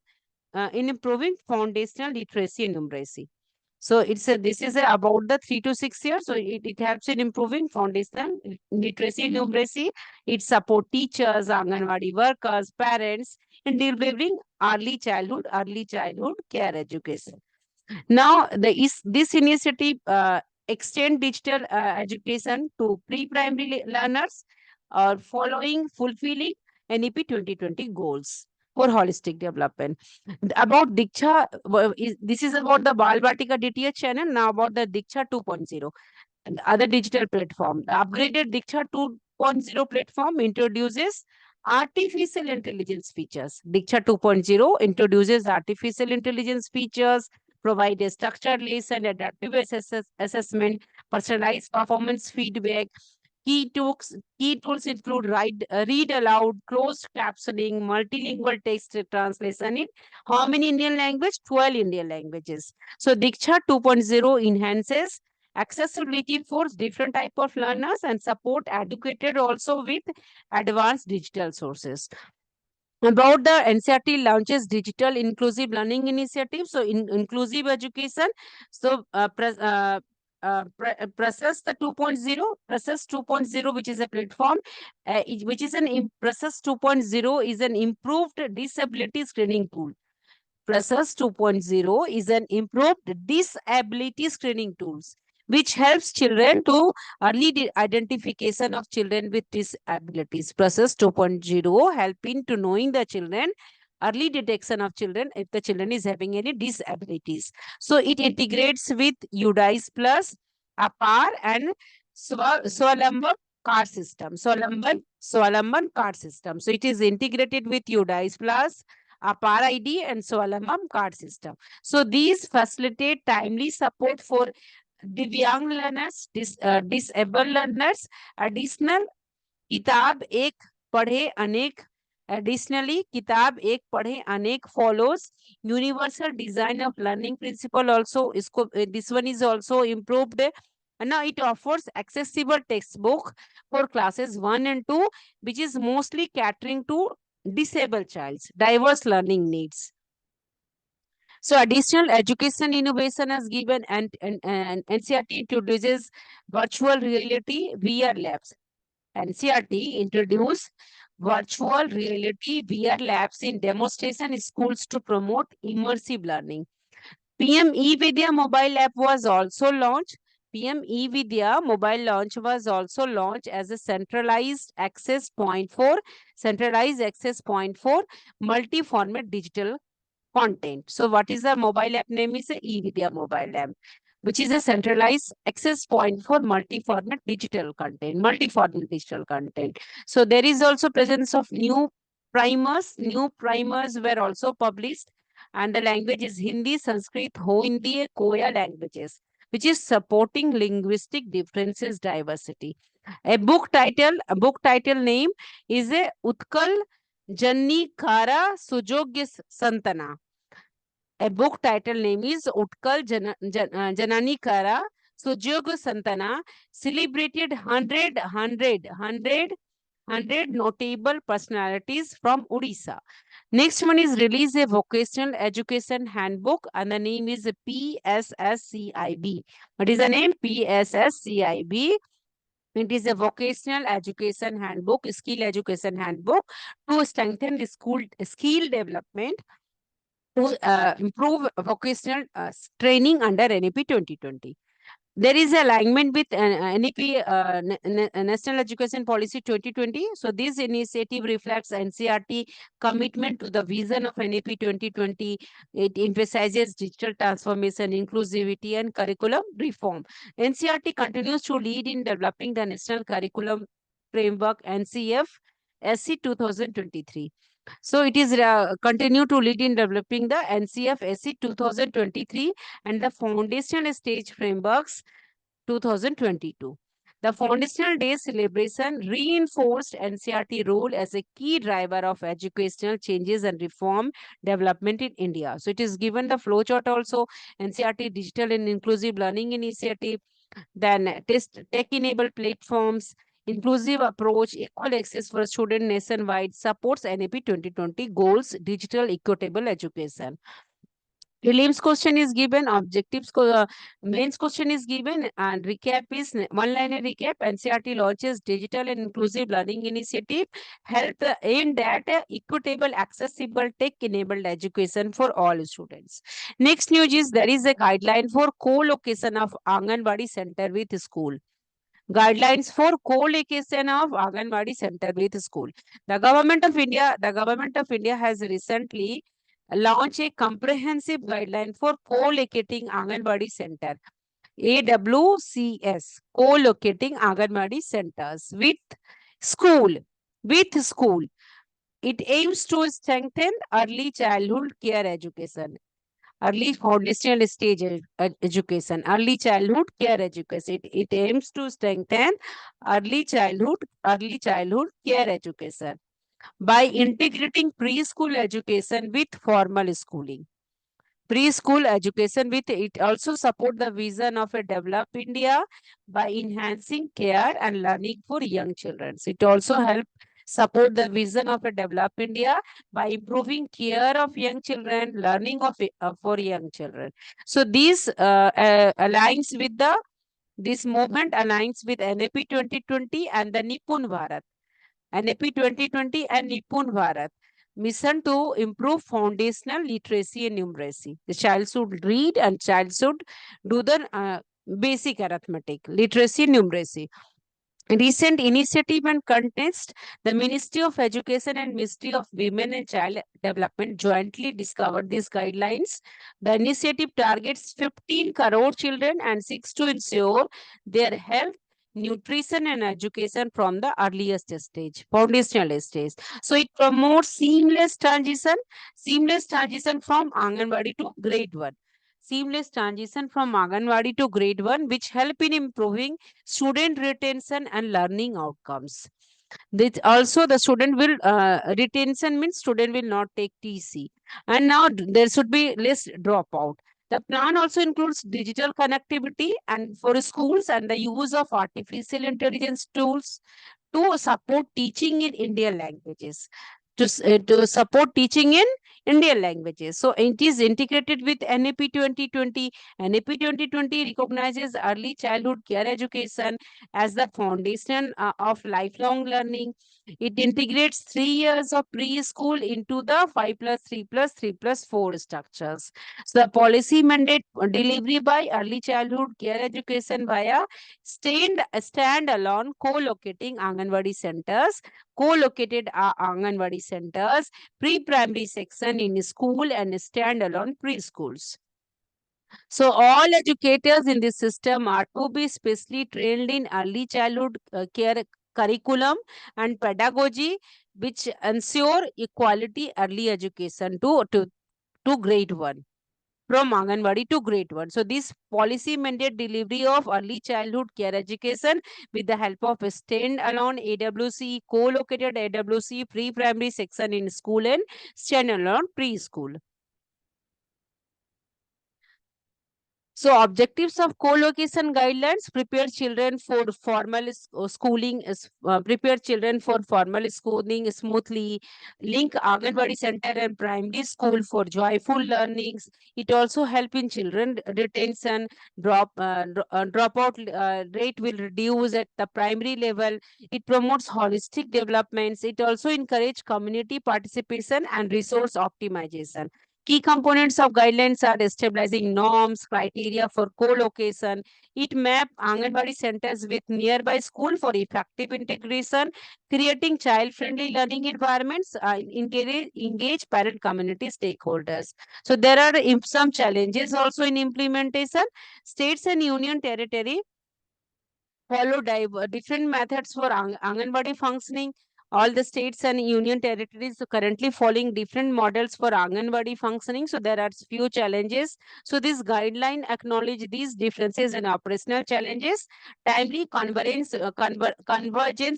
foundational literacy and numeracy. So this is about the 3 to 6 years. So it helps in improving foundational literacy and numeracy. It support teachers, Anganwadi workers, parents in delivering early childhood care education. Now, this initiative extend digital education to pre-primary learners or fulfilling NEP 2020 goals. for holistic development. About Diksha, this is about the Balvatika DTH channel. Now about the Diksha 2.0, and other digital platform. The upgraded Diksha 2.0 platform introduces artificial intelligence features. Diksha 2.0 introduces artificial intelligence features, provide a structured lesson, adaptive assessment, personalized performance feedback. Key tools include read aloud, closed captioning, multilingual text translation in how many Indian language? 12 Indian languages. So Diksha 2.0 enhances accessibility for different type of learners and support educated also with advanced digital sources. About the NCERT launches digital inclusive learning initiative. So in inclusive education, so process the 2.0, process 2.0, which is a platform, which is process 2.0 is an improved disability screening tool. Process 2.0 is an improved disability screening tools, which helps children to early identification of children with disabilities. Process 2.0 helping to knowing the children, early detection of children if the children is having any disabilities. So it integrates with UDICE Plus, APAR and Swalambam card system. Swalambam card system. So it is integrated with UDICE Plus, APAR ID and Swalambam card system. So these facilitate timely support for दिव्यांग learners, disabled learners. Additional किताब एक पढ़े अनेक Additionally, किताब एक पढ़े अनेक follows universal design of learning principle also. इसको this one is also improved. And now it offers accessible textbook for classes 1 and 2, which is mostly catering to disabled child's diverse learning needs. So additional education innovation is given, and NCERT introduces virtual reality VR labs. NCERT introduced virtual reality VR labs in demonstration schools to promote immersive learning. PM eVidya mobile app was also launched. PM eVidya mobile launch was also launched as a centralized access point for multi-format digital content. So what is the mobile app name? Is a eVidya mobile app, which is a centralized access point for multi-format digital content, So there is also presence of new primers. New primers were also published, and the language is Hindi, Sanskrit, Hindi, Koya languages, which is supporting linguistic differences diversity. A book title name is a Utkal Janni Khara Sujogya Santana. A book title name is Utkal Janani Kara Sujog Santana, celebrated 100 notable personalities from Odisha. Next one is release a vocational education handbook, and the name is PSSCIB. What is the name? PSSCIB. It is a vocational education handbook, skill education handbook to strengthen the skill development to improve vocational training under NEP 2020. There is alignment with NEP, National Education Policy 2020. So this initiative reflects NCERT commitment to the vision of NEP 2020. It emphasizes digital transformation, inclusivity, and curriculum reform. NCERT continues to lead in developing the National Curriculum Framework, NCF SC 2023. So it is continue to lead in developing the NCF SC 2023 and the foundational stage frameworks 2022. The Foundational Day celebration reinforced NCERT role as a key driver of educational changes and reform development in India. So it is given the flowchart also, NCERT Digital and Inclusive Learning Initiative, then tech-enabled platforms, inclusive approach, equal access for student nationwide, supports NEP 2020 goals, digital equitable education. Prelims question is given, mains question is given, and recap is one-liner recap. NCERT launches digital and inclusive learning initiative, help aimed at equitable, accessible, tech-enabled education for all students. Next news is there is a guideline for co-location of Anganwadi center with school. guidelines for co-location of Anganwadi center with school. The government of India has recently launched a comprehensive guideline for co-locating Anganwadi center, AWCS, co-locating Anganwadi centers school, with school. It aims to strengthen early childhood care education, early foundational stage education, early childhood care education. It aims to strengthen early childhood care education by integrating preschool education with formal schooling. Preschool education with it also support the vision of a developed India by enhancing care and learning for young children. It also help support the vision of a developed India by improving care of young children, learning for young children. So this movement aligns with NAP 2020 and the Nipun Bharat. NAP 2020 and Nipun Bharat mission to improve foundational literacy and numeracy. The child should read and child should do the basic arithmetic, literacy and numeracy. Recent initiative and contest, the Ministry of Education and Ministry of Women and Child Development jointly discovered these guidelines. The initiative targets 15 crore children and seeks to ensure their health, nutrition and education from the earliest stage, foundational stage. So it promotes seamless transition from Anganwadi to grade 1. Seamless transition from Anganwadi to grade 1, which help in improving student retention and learning outcomes. This also the student will retention means student will not take TC, and now there should be less dropout. The plan also includes digital connectivity and for schools and the use of artificial intelligence tools to support teaching in Indian languages. To support teaching in Indian languages. So it is integrated with NAP 2020. NAP 2020 recognizes early childhood care education as the foundation of lifelong learning. It integrates 3 years of preschool into the 5 plus 3 plus 3 plus 4 structures. So the policy mandate delivery by early childhood care education via standalone co-locating Anganwadi centers, co-located Anganwadi centers, pre-primary section in school and standalone preschools. So all educators in this system are to be specially trained in early childhood care curriculum and pedagogy, which ensure equality early education to grade 1, from Anganwadi to grade 1. So this policy mandate delivery of early childhood care education with the help of a stand-alone AWC, co-located AWC pre-primary section in school and stand-alone preschool. So objectives of co-location guidelines: prepare children for formal schooling, prepare children for formal schooling smoothly, link Anganwadi center and primary school for joyful learnings. It also help in children retention, dropout rate will reduce at the primary level. It promotes holistic developments. It also encourage community participation and resource optimization. Key components of guidelines are establishing norms, criteria for co-location. It maps Anganwadi centers with nearby school for effective integration, creating child-friendly learning environments, engage parent community stakeholders. So there are some challenges also in implementation. States and union territory follow different methods for Anganwadi functioning. All the states and union territories are currently following different models for Anganwadi functioning. So there are few challenges. So this guideline acknowledge these differences and operational challenges. Timely convergence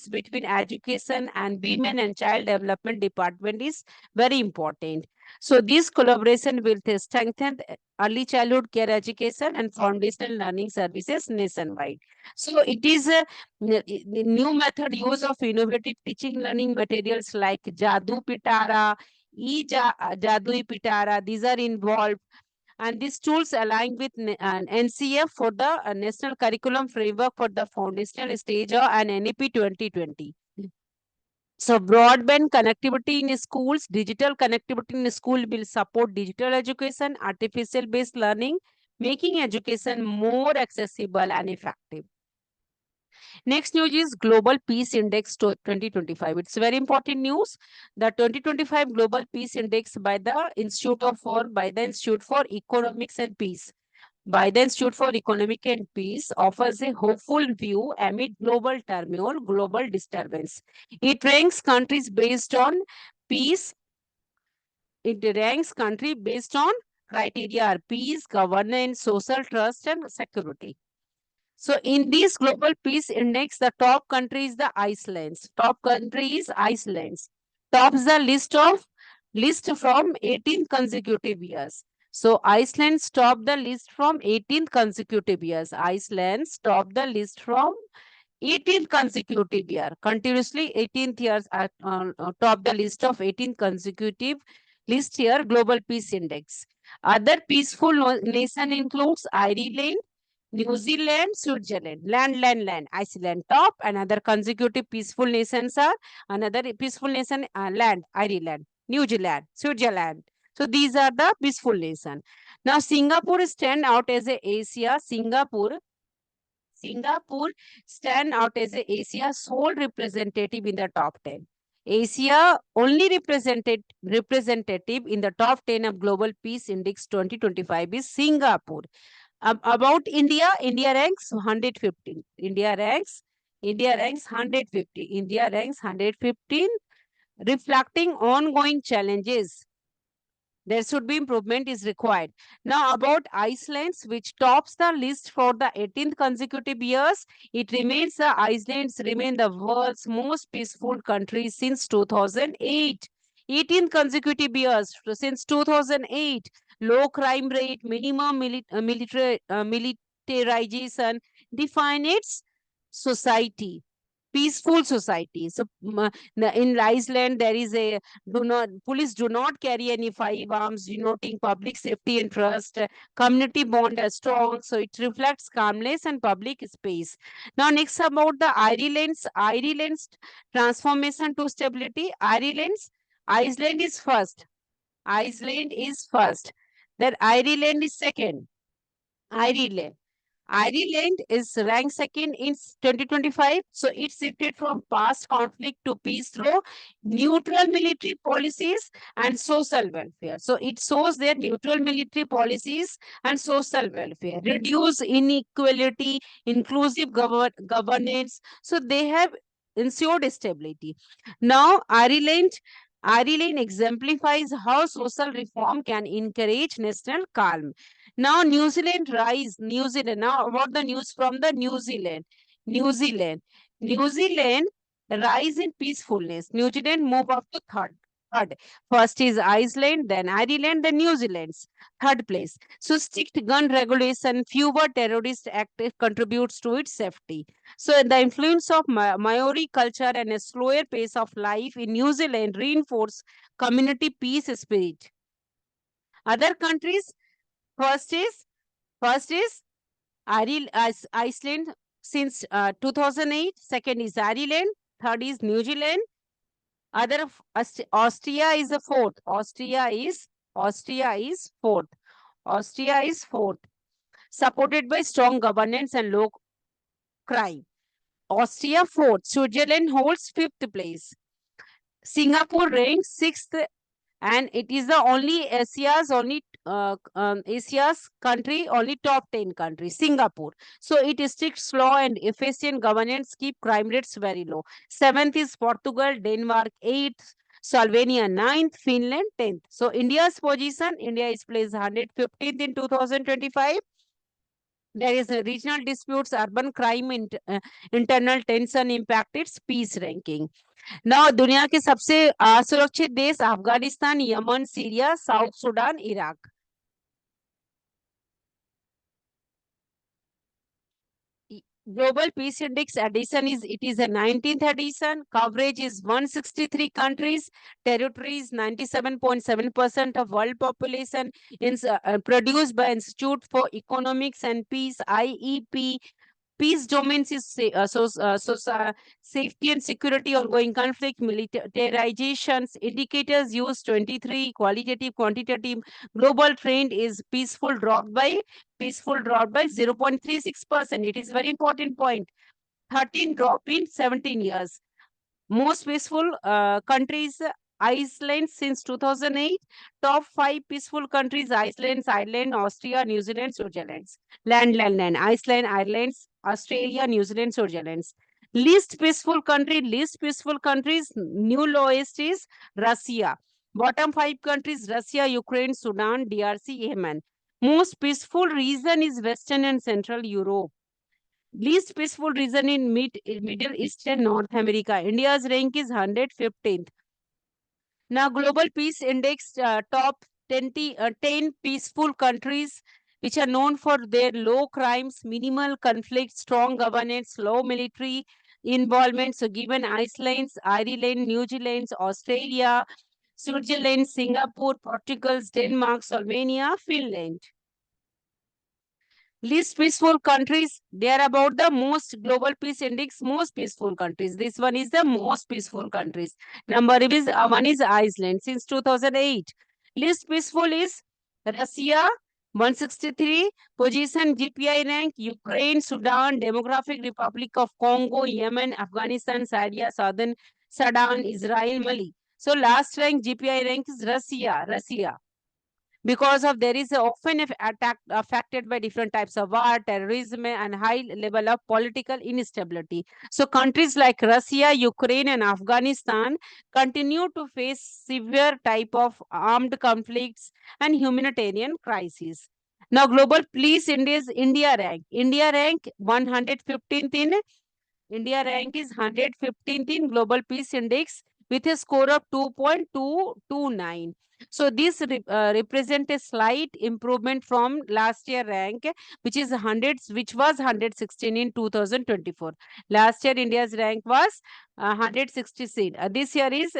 between education and women and child development department is very important. So this collaboration will strengthen early childhood care education and foundational learning services nationwide. So it is a new method use of innovative teaching learning materials like Jadu Pitara, Jadui Pitara. These are involved. And these tools align with NCF for the National Curriculum Framework for the Foundational Stage and NEP 2020. So broadband connectivity in schools, digital connectivity in school will support digital education, artificial based learning, making education more accessible and effective. Next news is Global Peace Index 2025. It's very important news. The 2025 Global Peace Index by the Institute for Economics and Peace by the Institute for Economic and Peace offers a hopeful view amid global turmoil, global disturbance. It ranks countries based on peace. It ranks country based on criteria are peace, governance, social trust, and security. So in this global peace index, the top country is the Iceland's. Top country is Iceland's. Tops the list from 18 consecutive years. So Iceland topped the list from 18 consecutive years. Iceland topped the list from 18th consecutive year. Continuously 18th years at top the list of 18 consecutive list here, Global Peace Index. Other peaceful nation includes Ireland, New Zealand, Switzerland, land, Iceland top. Another consecutive peaceful nations are another peaceful nation, land, Ireland, New Zealand, Switzerland. So these are the peaceful nation. Now Singapore stand out as a Asia. Singapore stand out as a Asia's sole representative in the top 10. Asia only representative in the top 10 of Global Peace Index 2025 is Singapore. About India, India ranks 115. India ranks 150. India ranks 115, reflecting ongoing challenges. There should be improvement is required. Now about Iceland, which tops the list for the 18th consecutive years, it remains the Iceland's remain the world's most peaceful country since 2008. 18 consecutive years since 2008. Low crime rate, minimum militarization define its society, peaceful society. So in Iceland, there is a police do not carry any firearms, denoting public safety and trust. Community bond are strong, so it reflects calmness and public space. Now, next about the Ireland's transformation to stability. Iceland is first. Iceland is first. Then Ireland is second. Ireland. Ireland is ranked second in 2025. So it shifted from past conflict to peace through neutral military policies and social welfare. So it shows their neutral military policies and social welfare, reduce inequality, inclusive governance. So they have ensured stability. Now, Ireland exemplifies how social reform can encourage national calm. Now New Zealand rise. New Zealand. Now about the news from the New Zealand. New Zealand. New Zealand rise in peacefulness. New Zealand move up to third. First is Iceland, then Ireland, then New Zealand's third place. So strict gun regulation, fewer terrorist acts contributes to its safety. So the influence of Maori culture and a slower pace of life in New Zealand reinforce community peace spirit. Other countries, first is First is Iceland since 2008. Second is Ireland. Third is New Zealand. Austria is the fourth. Austria is fourth. Austria is fourth. Supported by strong governance and low crime. Austria fourth. Switzerland holds fifth place. Singapore ranks sixth, and it is the Asia's country, only top 10 country, Singapore. So it is strict law and efficient governance keep crime rates very low. Seventh is Portugal, Denmark, eighth, Slovenia, ninth, Finland, 10th. So India's position, India is placed 115th in 2025. There is a regional disputes, urban crime, internal tension impact its peace ranking. Now, दुनिया के सबसे असुरक्षित देश Afghanistan, Yemen, Syria, south Sudan, Iraq. Global Peace Index edition is a 19th edition. Coverage is 163 countries, territories, 97.7% of world population. Produced by Institute for Economics and Peace, IEP. Peace domains is safety and security, ongoing conflict, militarizations. Indicators use 23, qualitative, quantitative. Global trend is peaceful dropped by 0.36%. It is very important point. 13 drop in 17 years. Most peaceful countries, Iceland since 2008. Top 5 peaceful countries: Iceland, Ireland, Austria, New Zealand, Switzerland. Land. Iceland, Ireland, Australia, New Zealand, Switzerland. Least peaceful countries, new lowest is Russia. Bottom 5 countries: Russia, Ukraine, Sudan, DRC, Yemen. Most peaceful region is Western and Central Europe. Least peaceful region in Middle East and North America. India's rank is 115th. Now, Global Peace Index, top 10 peaceful countries which are known for their low crimes, minimal conflict, strong governance, low military involvement. So, given Iceland, Ireland, New Zealand, Australia, Switzerland, Singapore, Portugal, Denmark, Slovenia, Finland. Least peaceful countries, they are about the most global peace index, most peaceful countries. This one is the most peaceful countries. Number is one is Iceland since 2008. Least peaceful is Russia, 163 position. GPI rank: Ukraine, Sudan, Democratic Republic of Congo, Yemen, Afghanistan, Syria, Southern Sudan, Israel, Mali. So last rank GPI rank is Russia. Because of there is often attack affected by different types of war, terrorism, and high level of political instability. So countries like Russia, Ukraine, and Afghanistan continue to face severe type of armed conflicts and humanitarian crises. Now, Global Peace Index, India rank 115th in India rank is 115th in Global Peace Index with a score of 2.229. So this represent a slight improvement from last year rank, which is 100, which was 116 in 2024. Last year India's rank was 166. This year is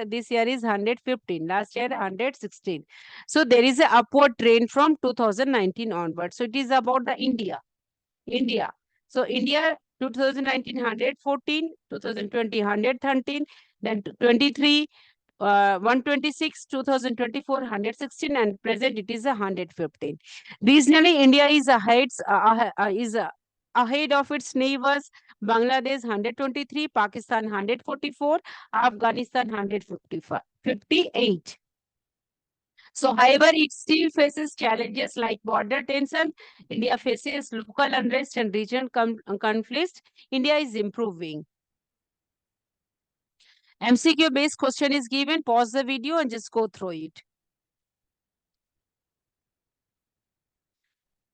115. Last year 116. So there is a upward trend from 2019 onward. So it is about the India. So India 2019 114, 2020 113, then 23, 126, 2024 116, and present it is 115. Regionally, India is ahead of its neighbors. Bangladesh 123, Pakistan 144, Afghanistan 158. So, however, it still faces challenges like border tension. India faces local unrest and regional conflicts. India is improving. MCQ based question is given. Pause the video and just go through it.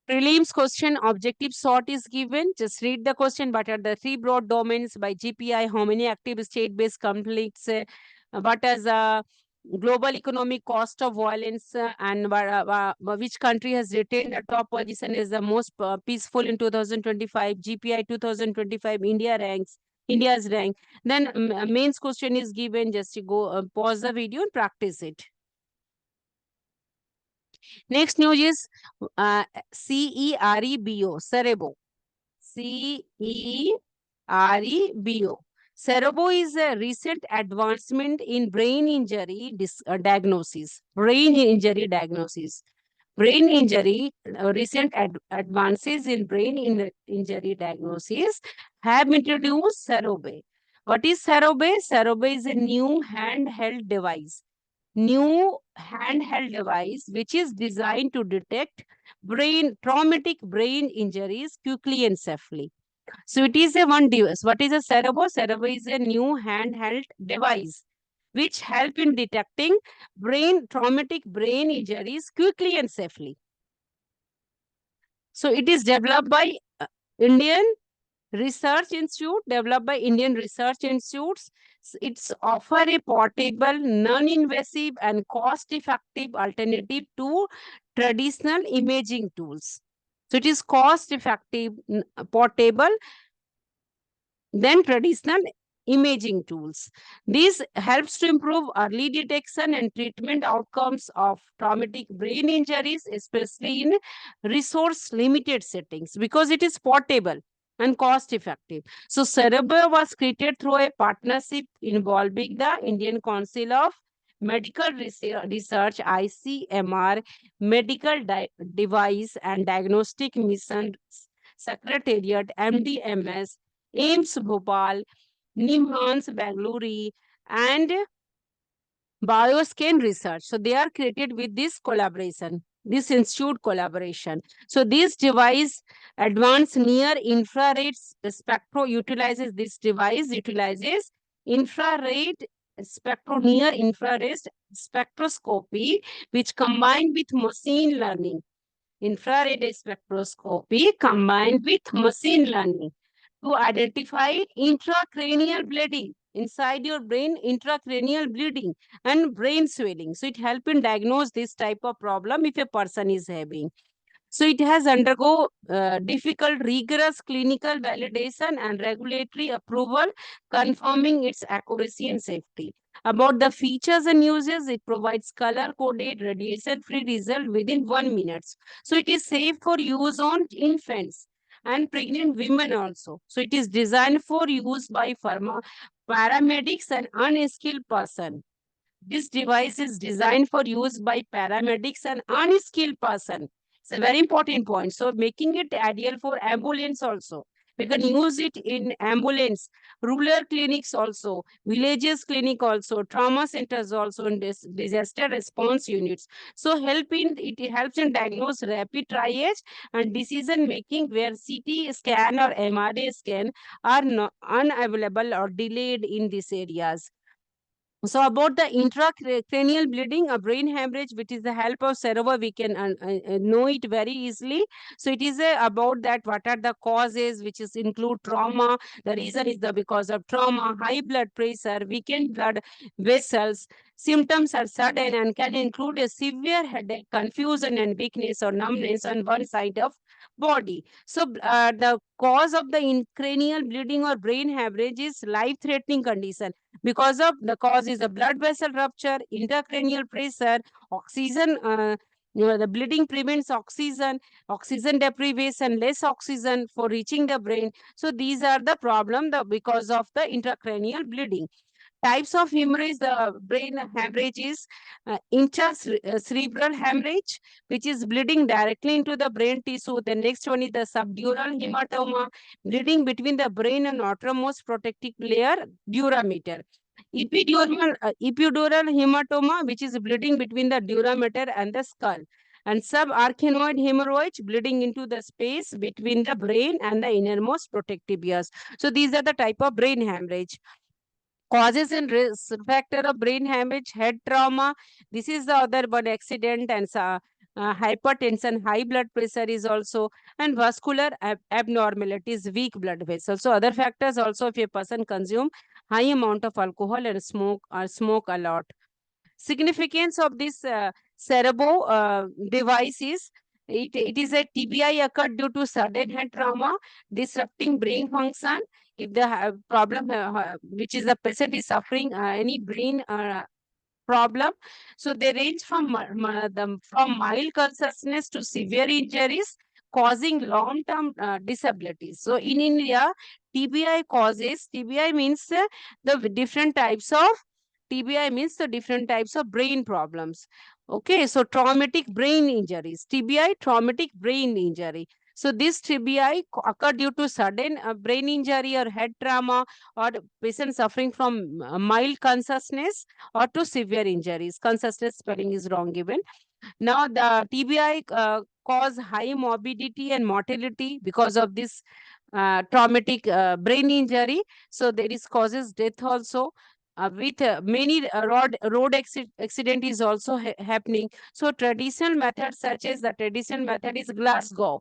Prelims question objective sort is given. Just read the question. What are the three broad domains by GPI? How many active state-based conflicts? What is global economic cost of violence? And which country has retained the top position as the most peaceful in 2025? GPI 2025 India's rank. Then mains question is given. Just go pause the video and practice it. Next news is CEREBO, Cerebro. CEREBO. Cerebro is a recent advancement in brain injury diagnosis. Brain injury diagnosis. Brain injury, recent advances in brain injury diagnosis have introduced Cerebro. What is Cerebro? Cerebro is a new handheld device which is designed to detect traumatic brain injuries quickly and safely. So it is a one device. What is a Cerebro? Cerebro is a new handheld device which help in detecting traumatic brain injuries quickly and safely. So it is developed by Indian Research Institute, developed by Indian Research Institutes. It's offer a portable, non-invasive, and cost-effective alternative to traditional imaging tools. So it is cost-effective, portable, than traditional imaging tools. This helps to improve early detection and treatment outcomes of traumatic brain injuries, especially in resource-limited settings, because it is portable and cost-effective. So, Cerebro was created through a partnership involving the Indian Council of Medical Research, ICMR, Medical Device and Diagnostic Mission Secretariat, MDMS, AIMS Bhopal, NIMHANS Bangalore, and Bioscan Research. So they are created with this collaboration, this institute collaboration. So this device, advanced near infrared utilizes infrared near infrared spectroscopy, which combined with machine learning. Infrared spectroscopy combined with machine learning to identify intracranial bleeding inside your brain, intracranial bleeding and brain swelling. So it helps in diagnose this type of problem if a person is having. So it has undergo difficult, rigorous clinical validation and regulatory approval, confirming its accuracy and safety. About the features and uses, it provides color-coded, radiation-free result within 1 minute. So it is safe for use on infants and pregnant women also. So it is designed for use by paramedics and unskilled person. This device is designed for use by paramedics and unskilled person. It's a very important point. So making it ideal for ambulance also. We can use it in ambulance, rural clinics also, villages clinic also, trauma centers also, and disaster response units. So it helps in diagnose rapid triage and decision making where CT scan or MRI scan are unavailable or delayed in these areas. So about the intracranial bleeding, a brain hemorrhage, which is the help of cerebral, we can know it very easily. So it is about that what are the causes, which is include trauma. The reason is because of trauma, high blood pressure, weakened blood vessels. Symptoms are sudden and can include a severe headache, confusion and weakness or numbness on one side of body. So the cause of the cranial bleeding or brain hemorrhage is life-threatening condition because of the cause is a blood vessel rupture, intracranial pressure, oxygen. The bleeding prevents oxygen deprivation, less oxygen for reaching the brain. So these are the problem because of the intracranial bleeding. Types of hemorrhage, the brain hemorrhage is intracerebral hemorrhage, which is bleeding directly into the brain tissue. The next one is the subdural hematoma, bleeding between the brain and outermost protective layer, dura-mater. Epidural hematoma, which is bleeding between the dura-mater and the skull. And subarachnoid hemorrhage, bleeding into the space between the brain and the innermost protective ears. So these are the type of brain hemorrhage. Causes and risk factor of brain hemorrhage, head trauma. This is the other one, accident, and hypertension, high blood pressure is also, and vascular abnormalities, weak blood vessels. So other factors also, if a person consume high amount of alcohol and smoke a lot. Significance of this Cerebo device is it is a TBI occurred due to sudden head trauma, disrupting brain function. If the problem, which is the patient is suffering any brain problem, so they range from from mild consciousness to severe injuries, causing long-term disabilities. So in India, TBI means the different types of TBI means the different types of brain problems. Okay, so traumatic brain injuries, TBI, traumatic brain injury. So this TBI occur due to sudden brain injury or head trauma, or patient suffering from mild consciousness or to severe injuries. Consciousness spelling is wrong given. Now the TBI cause high morbidity and mortality because of this traumatic brain injury. So there is causes death also. With many road accident is also happening. So traditional methods such as the traditional method is Glasgow.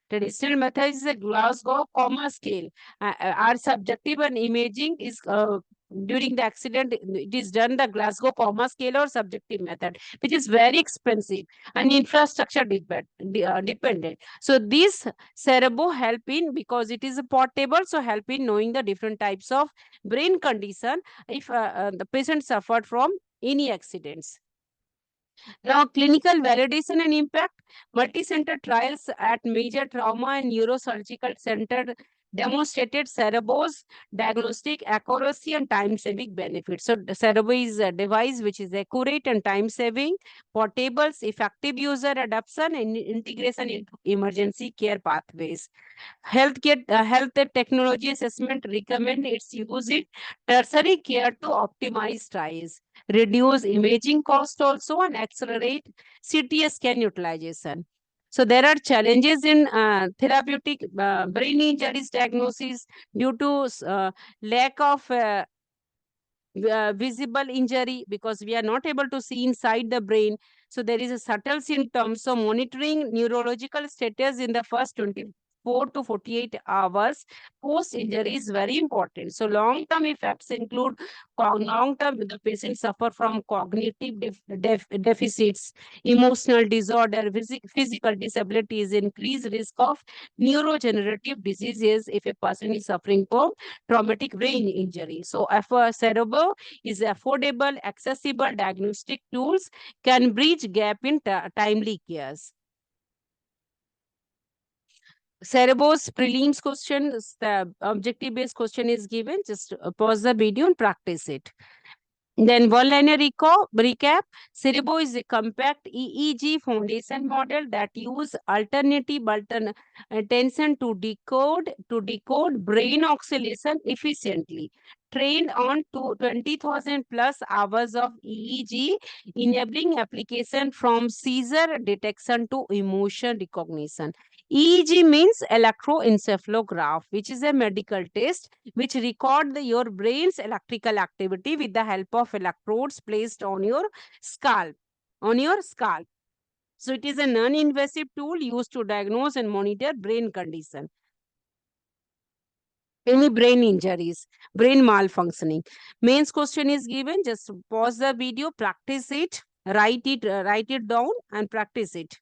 Traditional method is a Glasgow comma scale. Our subjective and imaging is during the accident, it is done the Glasgow comma scale or subjective method, which is very expensive and infrastructure dependent. So this Cerebo help in because it is portable, so help in knowing the different types of brain condition if the patient suffered from any accidents. Now, clinical validation and impact. Multi-center trials at major trauma and neurosurgical center demonstrated Cerebo's diagnostic accuracy and time-saving benefits. So, the Cerebo is a device which is accurate and time-saving, portable, effective user adoption, and integration into emergency care pathways. Health technology assessment recommend its use in tertiary care to optimize trials, reduce imaging cost also, and accelerate CT scan utilization. So there are challenges in therapeutic brain injuries diagnosis due to lack of visible injury because we are not able to see inside the brain. So there is a subtle symptom. So monitoring neurological status in the first 24 to 48 hours post injury is very important. So long-term effects include long-term the patient suffer from cognitive deficits, emotional disorder, physical disabilities, increased risk of neurodegenerative diseases if a person is suffering from traumatic brain injury. So Cerebro is affordable, accessible diagnostic tools can bridge gap in timely cares. Cerebro's prelims question, the objective-based question is given. Just pause the video and practice it. Then one-liner recap. Cerebro is a compact EEG foundation model that use alternative attention to decode brain oscillation efficiently. Trained on 20,000 plus hours of EEG, enabling application from seizure detection to emotion recognition. EEG means electroencephalograph, which is a medical test which record your brain's electrical activity with the help of electrodes placed on your scalp. So it is a non-invasive tool used to diagnose and monitor brain condition. Any brain injuries, brain malfunctioning. Mains question is given. Just pause the video, practice it, write it down, and practice it.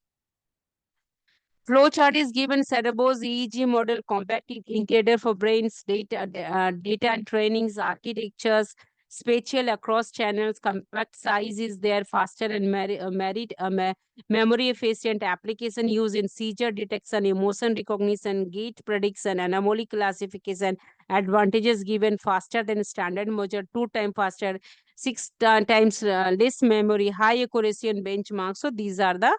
Flowchart is given. Cerebro's EEG model, compact encoder for brains, data and trainings, architectures, spatial across channels, compact size is there, faster and memory efficient application used in seizure detection, emotion recognition, gait prediction, anomaly classification. Advantages given: faster than standard measure, 2 times faster, 6 times less memory, high accuracy and benchmark. So these are the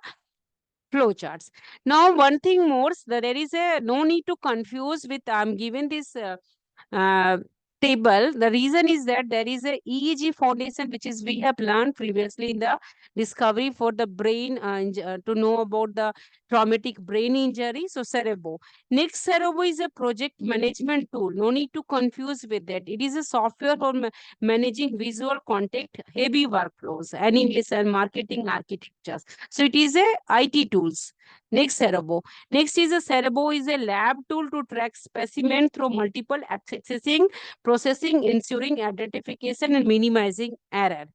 flowcharts. Now, one thing more, there is a no need to confuse with I'm given this uh, table. The reason is that there is a EEG foundation which is we have learned previously in the discovery for the brain to know about the traumatic brain injury. So Cerebro. Next, Cerebro is a project management tool. No need to confuse with that. It is a software for managing visual content, heavy workflows, animation, marketing architectures. So it is a IT tools. Next, Cerebro. Next is a Cerebro is a lab tool to track specimen through multiple accessing, processing, ensuring identification and minimizing error.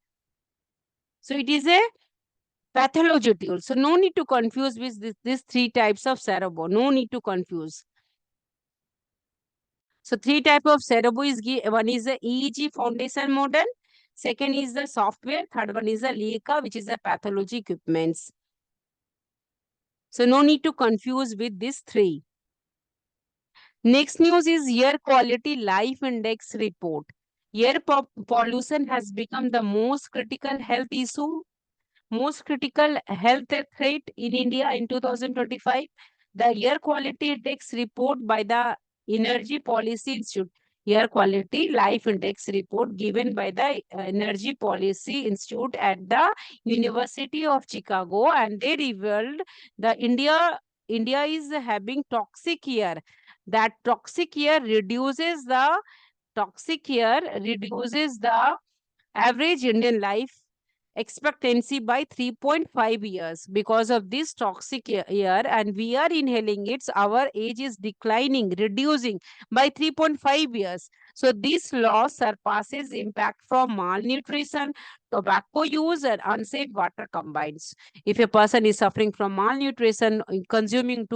So it is a pathology tool. So no need to confuse with these 3 types of Cerebro. No need to confuse. So 3 types of Cerebro is one is the EEG foundation model. Second is the software. Third one is the Leica, which is the pathology equipments. So no need to confuse with these 3. Next news is air quality life index report. Air pollution has become the most critical health issue, most critical health threat in India in 2025. The air quality index report by the Energy Policy Institute, air quality life index report given by the Energy Policy Institute at the University of Chicago, and they revealed the India is having toxic air. That toxic air reduces the average Indian life expectancy by 3.5 years because of this toxic air, and we are inhaling it. Our age is declining, reducing by 3.5 years. So this loss surpasses impact from malnutrition, tobacco use, and unsafe water combines. If a person is suffering from malnutrition, consuming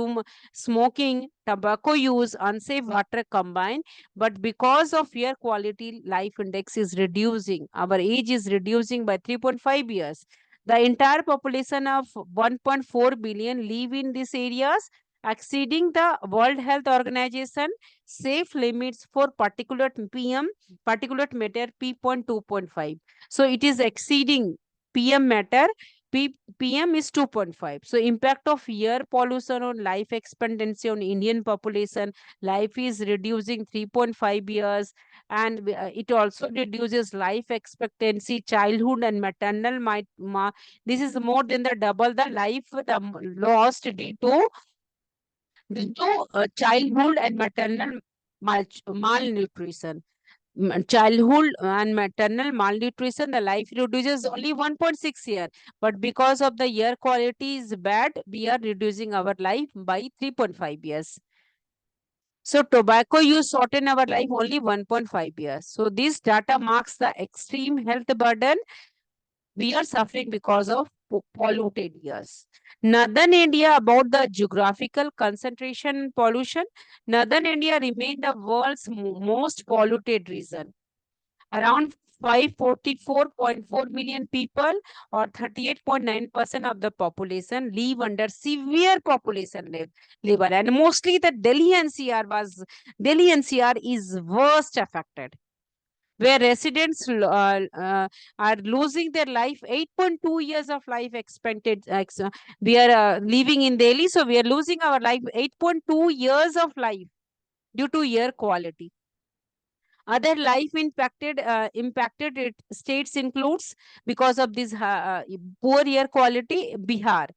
smoking, tobacco use, unsafe water combined, but because of air quality life index is reducing, our age is reducing by 3.5 years. The entire population of 1.4 billion live in these areas, exceeding the World Health Organization safe limits for particulate PM, particulate matter P.2.5. So it is exceeding PM matter. PM is 2.5. So impact of air pollution on life expectancy on Indian population, life is reducing 3.5 years, and it also reduces life expectancy, childhood and maternal this is more than the double the life lost due to childhood and maternal malnutrition. Childhood and maternal malnutrition, the life reduces only 1.6 year, but because of the air quality is bad, we are reducing our life by 3.5 years. So tobacco use shorten our life only 1.5 years. So this data marks the extreme health burden we are suffering because of polluted years. Northern India, about the geographical concentration pollution, Northern India remained the world's most polluted region. Around 544.4 million people, or 38.9% of the population, live under severe population level, and mostly the Delhi NCR is worst affected, where residents are losing their life 8.2 years of life expected. We are living in Delhi, so we are losing our life 8.2 years of life due to air quality. Other life impacted states includes, because of this poor air quality, Bihar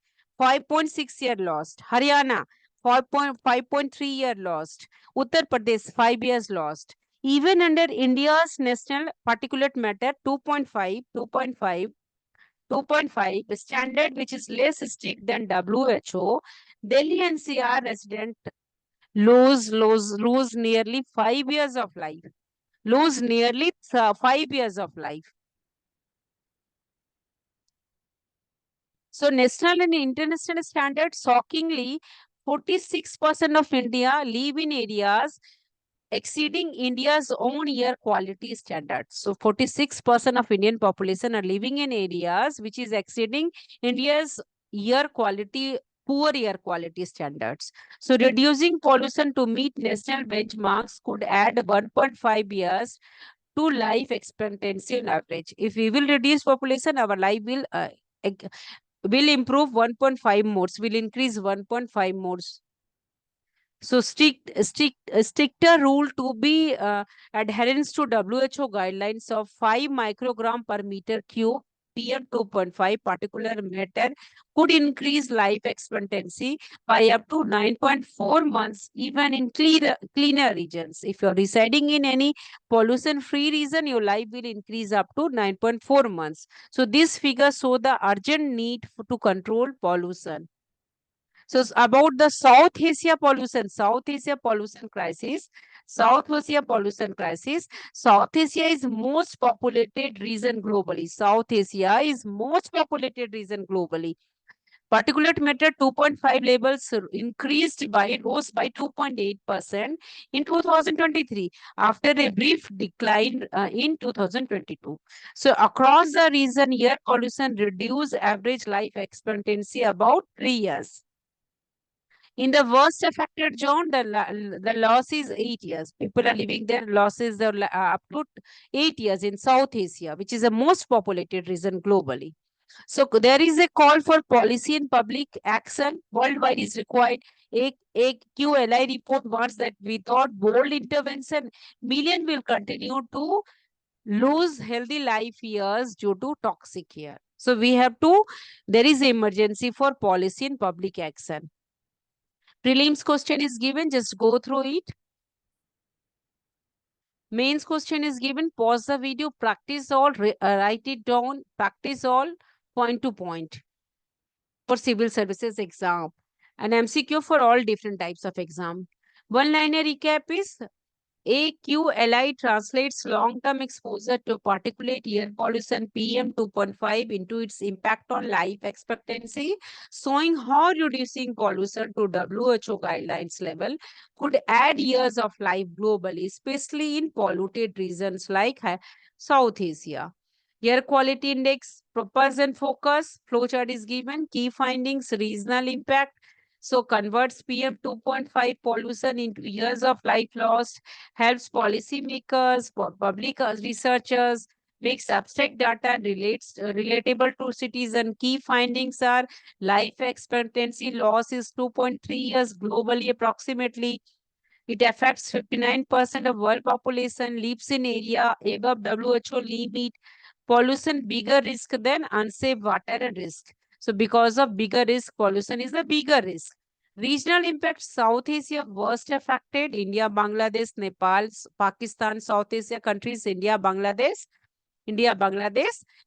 5.6 year lost, Haryana 5.3 year lost, Uttar Pradesh 5 years lost. Even under India's national particulate matter 2.5 standard, which is less strict than WHO, Delhi NCR resident lose nearly 5 years of life. Lose nearly 5 years of life. So national and international standards, shockingly, 46% of India live in areas exceeding India's own air quality standards. So 46% of Indian population are living in areas which is exceeding India's air quality, poor air quality standards. So reducing pollution to meet national benchmarks could add 1.5 years to life expectancy on average. If we will reduce population, our life will improve 1.5 more, will increase 1.5 more. So stricter rule to be adherence to WHO guidelines of 5 microgram per meter cube PM 2.5 particular matter could increase life expectancy by up to 9.4 months, even in cleaner regions. If you're residing in any pollution-free region, your life will increase up to 9.4 months. So these figures show the urgent need to control pollution. So about the South Asia pollution crisis. South Asia is most populated region globally. South Asia is most populated region globally. Particulate matter 2.5 levels rose by 2.8% in 2023 after a brief decline in 2022. So across the region, air pollution reduced average life expectancy about 3 years. In the worst affected zone, the loss is 8 years. People are living there, losses are up to 8 years in South Asia, which is the most populated region globally. So there is a call for policy and public action worldwide is required. A QLI report warns that without bold intervention, million will continue to lose healthy life years due to toxic air. So there is an emergency for policy and public action. Prelims question is given, just go through it. Mains question is given, pause the video, practice all, write it down, practice all, point to point for civil services exam. An MCQ for all different types of exam. One-liner recap is AQLI translates long-term exposure to particulate air pollution PM 2.5 into its impact on life expectancy, showing how reducing pollution to WHO guidelines level could add years of life globally, especially in polluted regions like South Asia. Air quality index, purpose and focus, flowchart is given, key findings, regional impact. So converts PM 2.5 pollution into years of life lost, helps policymakers, public researchers, makes abstract data relatable to citizen. Key findings are life expectancy loss is 2.3 years globally approximately. It affects 59% of world population, lives in area above WHO limit. Pollution bigger risk than unsafe water and risk. So because of bigger risk, pollution is a bigger risk. Regional impact, South Asia worst affected, India, Bangladesh, Nepal, Pakistan, South Asia countries, India, Bangladesh,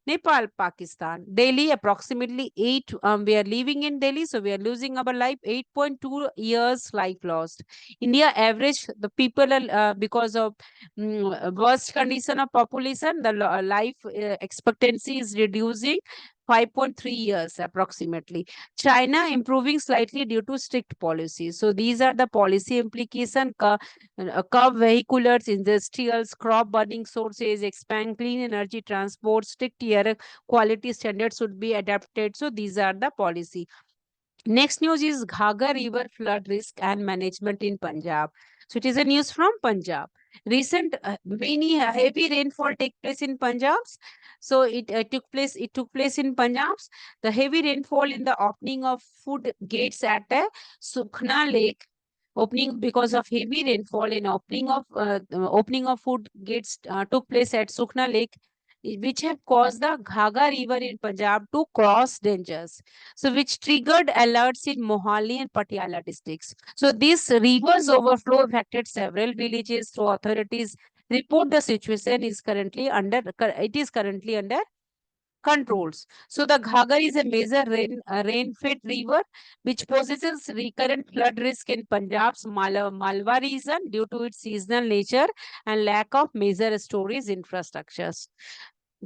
Nepal, Pakistan. Delhi, approximately 8. We are living in Delhi, so we are losing our life. 8.2 years life lost. India average, the people are, because of worst condition of population, the life expectancy is reducing 5.3 years approximately. China improving slightly due to strict policies. So these are the policy implication. Curb vehiculars, industrials, crop burning sources, expand clean energy transport, strict air quality standards should be adapted. So these are the policy. Next news is Ghagar River flood risk and management in Punjab. So it is a news from Punjab. Recent many heavy rainfall take place in Punjab. So it took place in Punjab. The heavy rainfall in the opening of food gates at Sukhna Lake, opening because of heavy rainfall in opening of food gates took place at Sukhna Lake, which have caused the Ghaga River in Punjab to cross dangers. So which triggered alerts in Mohali and Patiala districts. So this river's overflow affected several villages. So authorities report the situation is currently under controls. So the Ghagar is a major rain-fed river which possesses recurrent flood risk in Punjab's Malwa region due to its seasonal nature and lack of major storage infrastructures.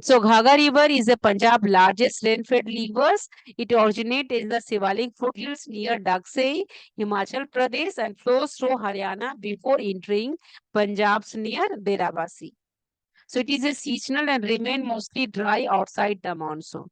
So Ghaga River is the Punjab largest rain-fed rivers. It originates in the Shivalik foothills near Dagsai, Himachal Pradesh, and flows through Haryana before entering Punjab's near Deravasi. So it is a seasonal and remain mostly dry outside the monsoon.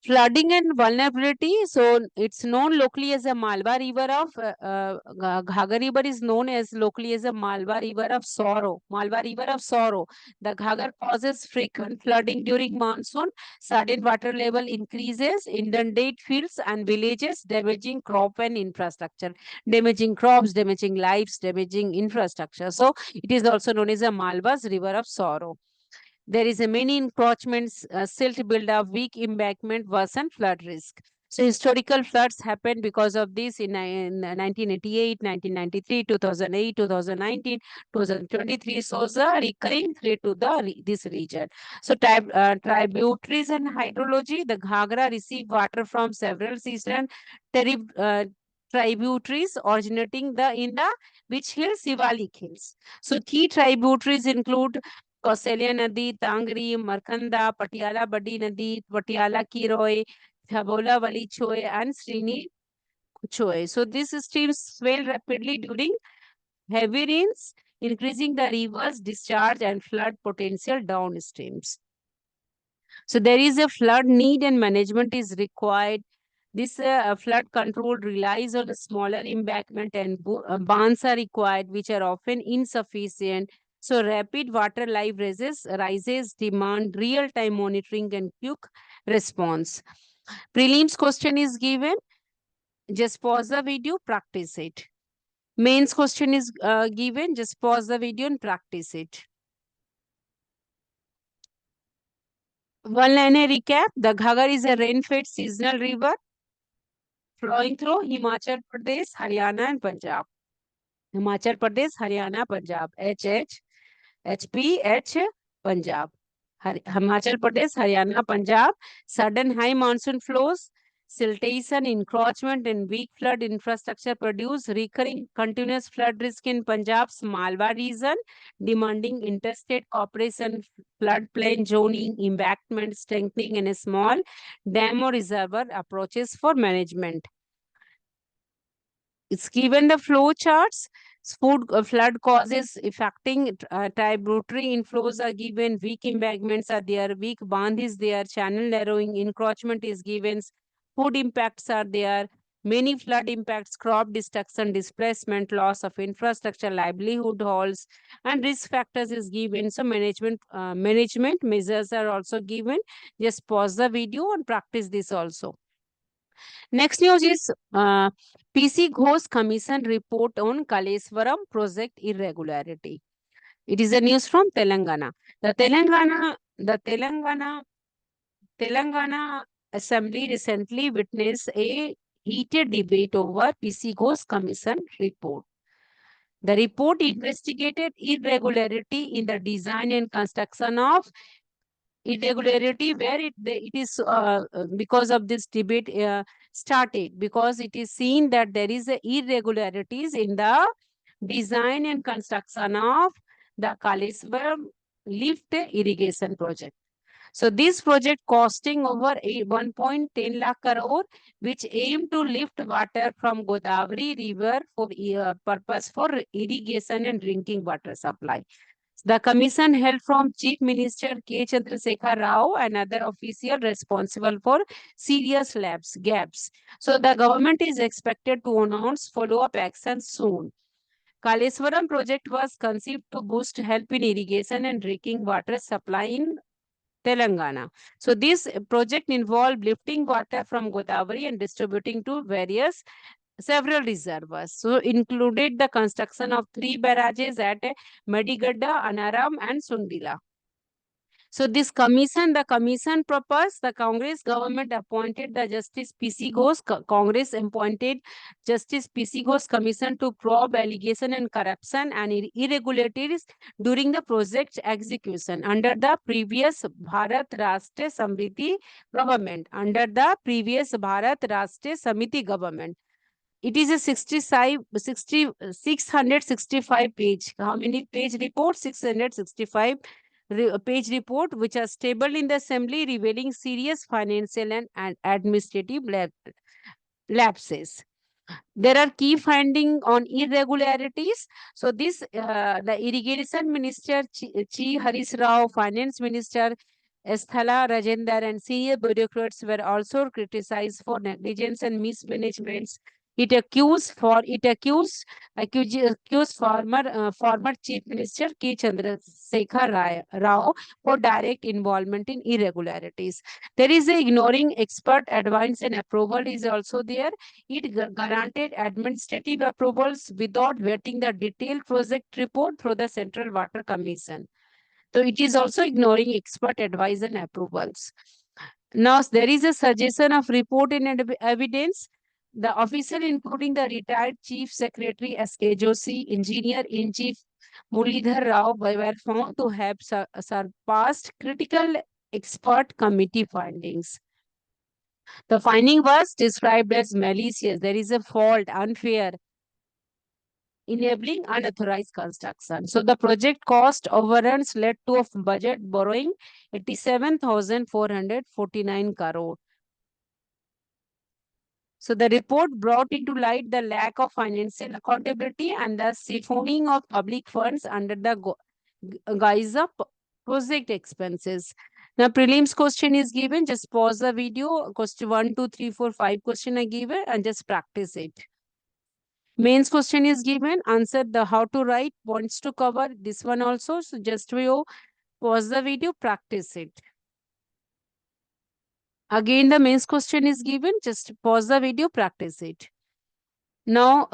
Flooding and vulnerability. So it's known locally as a Malwa River of Ghagar River is known as locally as a Malwa River of Sorrow. Malwa River of Sorrow. The Ghagar causes frequent flooding during monsoon. Sudden water level increases, inundate fields and villages, damaging crop and infrastructure, damaging crops, damaging lives, damaging infrastructure. So it is also known as a Malwa's River of Sorrow. There is a many encroachments, silt buildup, weak embankment, worsen flood risk. So historical floods happened because of this in 1988, 1993, 2008, 2019, 2023. So it's a recurring threat to this region. So tributaries and hydrology, the Ghagra receive water from several seasonal tributaries originating in the which hills, Sivalik Hills. So key tributaries include Kaushalya नदी, तांगरी, मरकंदा, पटियाला बड़ी नदी, Patiala किरोय, Thabola Valley Choy, and Srini Choy. So these streams swell rapidly during heavy rains, increasing the river's discharge and flood potential downstreams. So there is a flood need and management is required. This flood control relies on a smaller embankment and barns are required, which are often insufficient. So rapid water level rises demand real-time monitoring and quick response. Prelims question is given. Just pause the video, practice it. Mains question is given. Just pause the video and practice it. One liner recap. The Ghagar is a rain-fed seasonal river flowing through Himachal Pradesh, Haryana, and Punjab. Himachal Pradesh, Haryana, Punjab. HPH, Punjab. Himachal Pradesh, Haryana, Punjab. Sudden high monsoon flows, siltation, encroachment, and weak flood infrastructure produce recurring continuous flood risk in Punjab's Malwa region, demanding interstate cooperation, floodplain zoning, embankment strengthening, and a small dam or reservoir approaches for management. It's given the flow charts. Food flood causes affecting tributary inflows are given, weak embankments are there, weak band is there, channel narrowing, encroachment is given, food impacts are there, many flood impacts, crop destruction, displacement, loss of infrastructure, livelihood halts, and risk factors is given. So management measures are also given. Just pause the video and practice this also. Next news is PC Ghosh Commission report on Kaleswaram project irregularity. It is a news from Telangana. The Telangana Assembly recently witnessed a heated debate over PC Ghosh Commission report. The report investigated irregularity in the design and construction of irregularity where it is because of this debate started, because it is seen that there is irregularities in the design and construction of the Kaleswaram lift irrigation project. So this project costing over 1.10 lakh crore, which aim to lift water from Godavari river for purpose for irrigation and drinking water supply. The commission held from Chief Minister K. Chandrasekhar Rao and other officials responsible for serious gaps. So the government is expected to announce follow-up actions soon. Kaleswaram project was conceived to boost help in irrigation and drinking water supply in Telangana. So this project involved lifting water from Godavari and distributing to several reservoirs. So included the construction of 3 barrages at Medigadda, Anaram and Sundila. So the commission proposed, the Congress government appointed the Justice PC Ghosh, Congress appointed Justice PC Ghosh Commission to probe allegation and corruption and irregularities during the project's execution under the previous Bharat Rashtriya Samriddhi government, government. It is a 665 page. How many page report? 665 page report, which are stable in the assembly, revealing serious financial and administrative lapses. There are key findings on irregularities. So the irrigation minister, Chi Harish Rao, finance minister, Esthala Rajendar, and senior bureaucrats were also criticized for negligence and mismanagement. Accused former Chief Minister K. Chandrasekhar Rao for direct involvement in irregularities. There is a ignoring expert advice and approval is also there. It granted administrative approvals without vetting the detailed project report through the Central Water Commission. So it is also ignoring expert advice and approvals. Now, there is a suggestion of report and evidence. The officer, including the retired Chief Secretary S.K. Joshi, Engineer-in-Chief Muralidhar Rao, were found to have surpassed critical expert committee findings. The finding was described as malicious. There is a fault, unfair, enabling unauthorized construction. So the project cost overruns led to a budget borrowing 87,449 crore. So the report brought into light the lack of financial accountability and the siphoning of public funds under the guise of project expenses. Now, prelims question is given. Just pause the video. Question 1, 2, 3, 4, 5 question are given and just practice it. Mains question is given. Answer the how to write, points to cover. This one also. So just pause the video, practice it. Again, the mains question is given. Just pause the video, practice it. Now,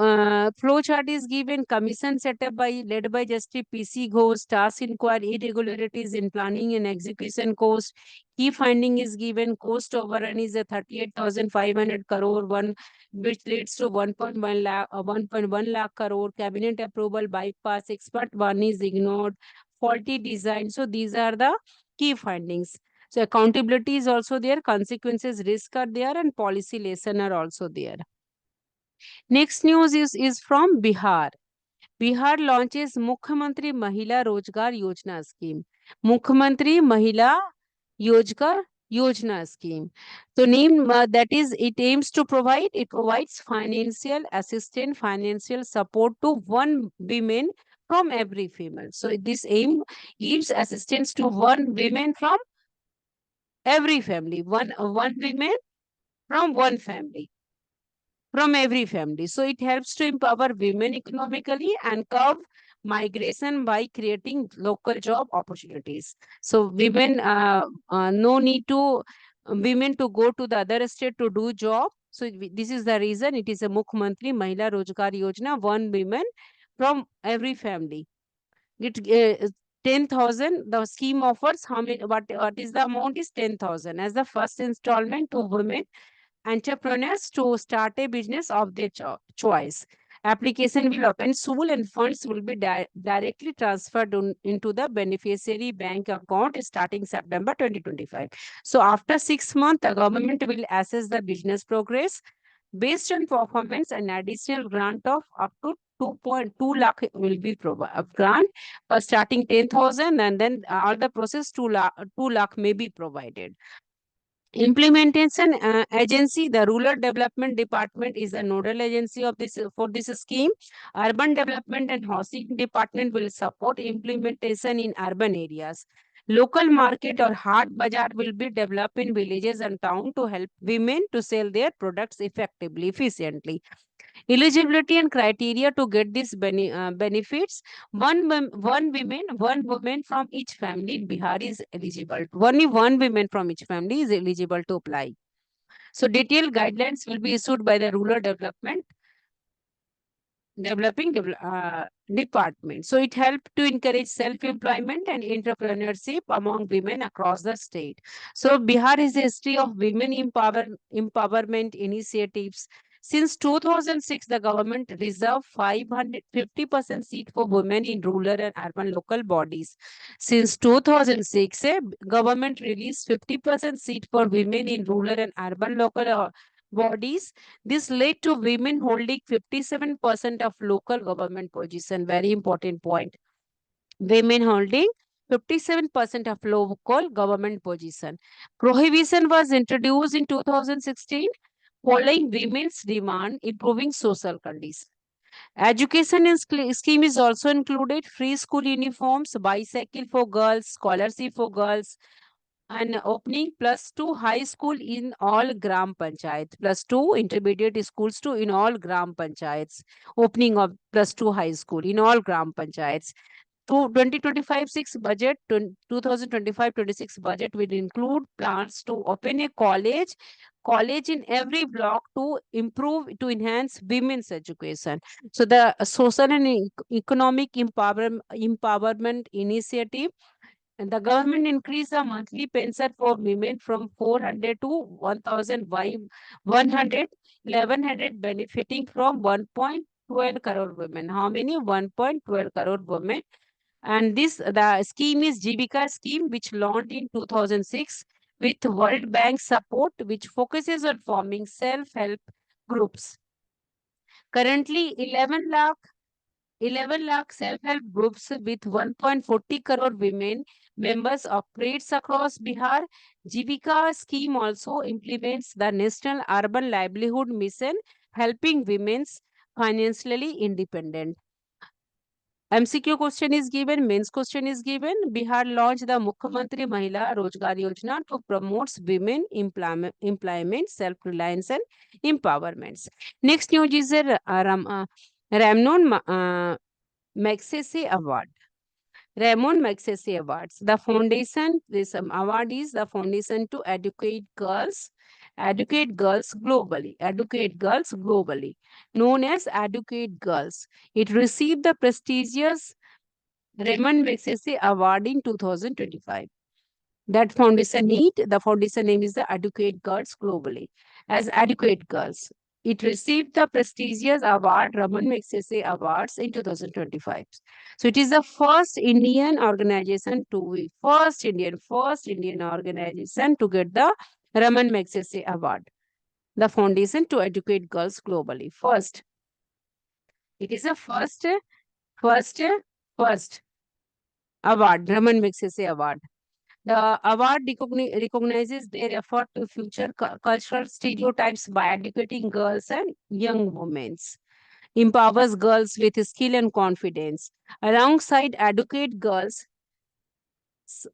flow chart is given. Commission set up led by Justice PC Ghosh. Task inquiry irregularities in planning and execution cost. Key finding is given. Cost overrun is a 38,500 crore, which leads to 1.1 lakh crore. Cabinet approval bypass. Expert one is ignored. Faulty design. So these are the key findings. So accountability is also there. Consequences, risk are there, and policy lesson are also there. Next news is from Bihar. Bihar launches Mukhyamantri Mahila Rozgar Yojana scheme. Mukhyamantri Mahila Rozgar Yojana scheme. So name that is, it provides financial assistance, financial support to one women from every female. So this aim gives assistance to one women from every family, one women from one family, from every family. So it helps to empower women economically and curb migration by creating local job opportunities. So women, no need to women to go to the other state to do job. So this is the reason it is a Mukhyamantri Mahila Rozgar Yojana, one women from every family. It 10,000. The scheme offers how many? What is the amount? Is 10,000 as the first installment to women entrepreneurs to start a business of their choice. Application will open soon and funds will be directly transferred into the beneficiary bank account starting September 2025. So after 6 months, the government will assess the business progress based on performance. An additional grant of up to 2.2 lakh will be provided. Grant for starting 10,000, and then all the process 2 lakh may be provided. Implementation agency, the Rural Development Department is the nodal agency of this for this scheme. Urban Development and Housing Department will support implementation in urban areas. Local market or hard bazaar will be developed in villages and town to help women to sell their products effectively, efficiently. Eligibility and criteria to get these benefits. One woman from each family in Bihar is eligible. Only one woman from each family is eligible to apply. So detailed guidelines will be issued by the Rural Department. So it helped to encourage self-employment and entrepreneurship among women across the state. So Bihar is a history of women empowerment initiatives. Since 2006, the government reserved 550% seat for women in rural and urban local bodies. Since 2006, government released 50% seat for women in rural and urban local bodies. This led to women holding 57% of local government position. Very important point. Women holding 57% of local government position. Prohibition was introduced in 2016 following women's demand, improving social conditions. Education scheme is also included free school uniforms, bicycle for girls, scholarship for girls, and opening plus two high school in all gram panchayats, plus two intermediate schools too in all gram panchayats, opening of plus two high school in all gram panchayats. To 2025-6 budget, 2025-26 budget will include plans to open a college in every block to improve, to enhance women's education. So the social and economic empowerment initiative, and the government increased the monthly pension for women from 400 to 1,100, 1,100, benefiting from 1.12 crore women. How many? 1.12 crore women. And the scheme is Jivika scheme, which launched in 2006 with World Bank support, which focuses on forming self-help groups. Currently, 11 lakh self-help groups with 1.40 crore women members operates across Bihar. Jivika scheme also implements the National Urban Livelihood Mission, helping women financially independent. MCQ question is given, mains question is given. Bihar launched the Mukhyamantri Mahila Rozgar Yojana to promote women employment, self-reliance and empowerment. Next news is a Ramnon Magsaysay Award. Ramon Magsaysay Awards. The foundation, this award is the foundation to educate girls globally, known as Educate Girls. It received the prestigious Raymond Magsaysay Award in 2025. That the foundation name is the Educate Girls Globally. As Educate Girls, it received the prestigious award, Raman Magsaysay Awards in 2025. So it is the first Indian organization first Indian organization to get the Raman Magsaysay Award. The foundation to educate girls globally. First, it is a first award, Raman Magsaysay Award. The award recognizes their effort to future cultural stereotypes by educating girls and young women, empowers girls with skill and confidence. Alongside educate girls,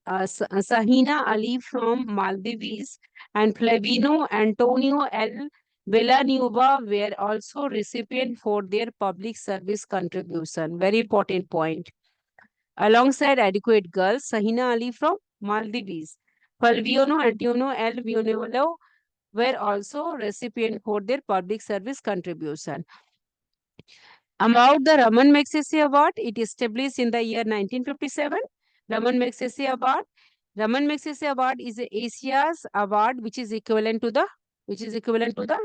Sahina Ali from Maldives and Flavino Antonio L. Villanueva were also recipient for their public service contribution. Very important point. Alongside adequate girls, Sahina Ali from Maldives, Flavino Antonio L. Villanueva were also recipient for their public service contribution. About the Raman Magsaysay Award, it established in the year 1957. Raman Magsaysay Award. Raman Magsaysay Award is Asia's award which is equivalent to the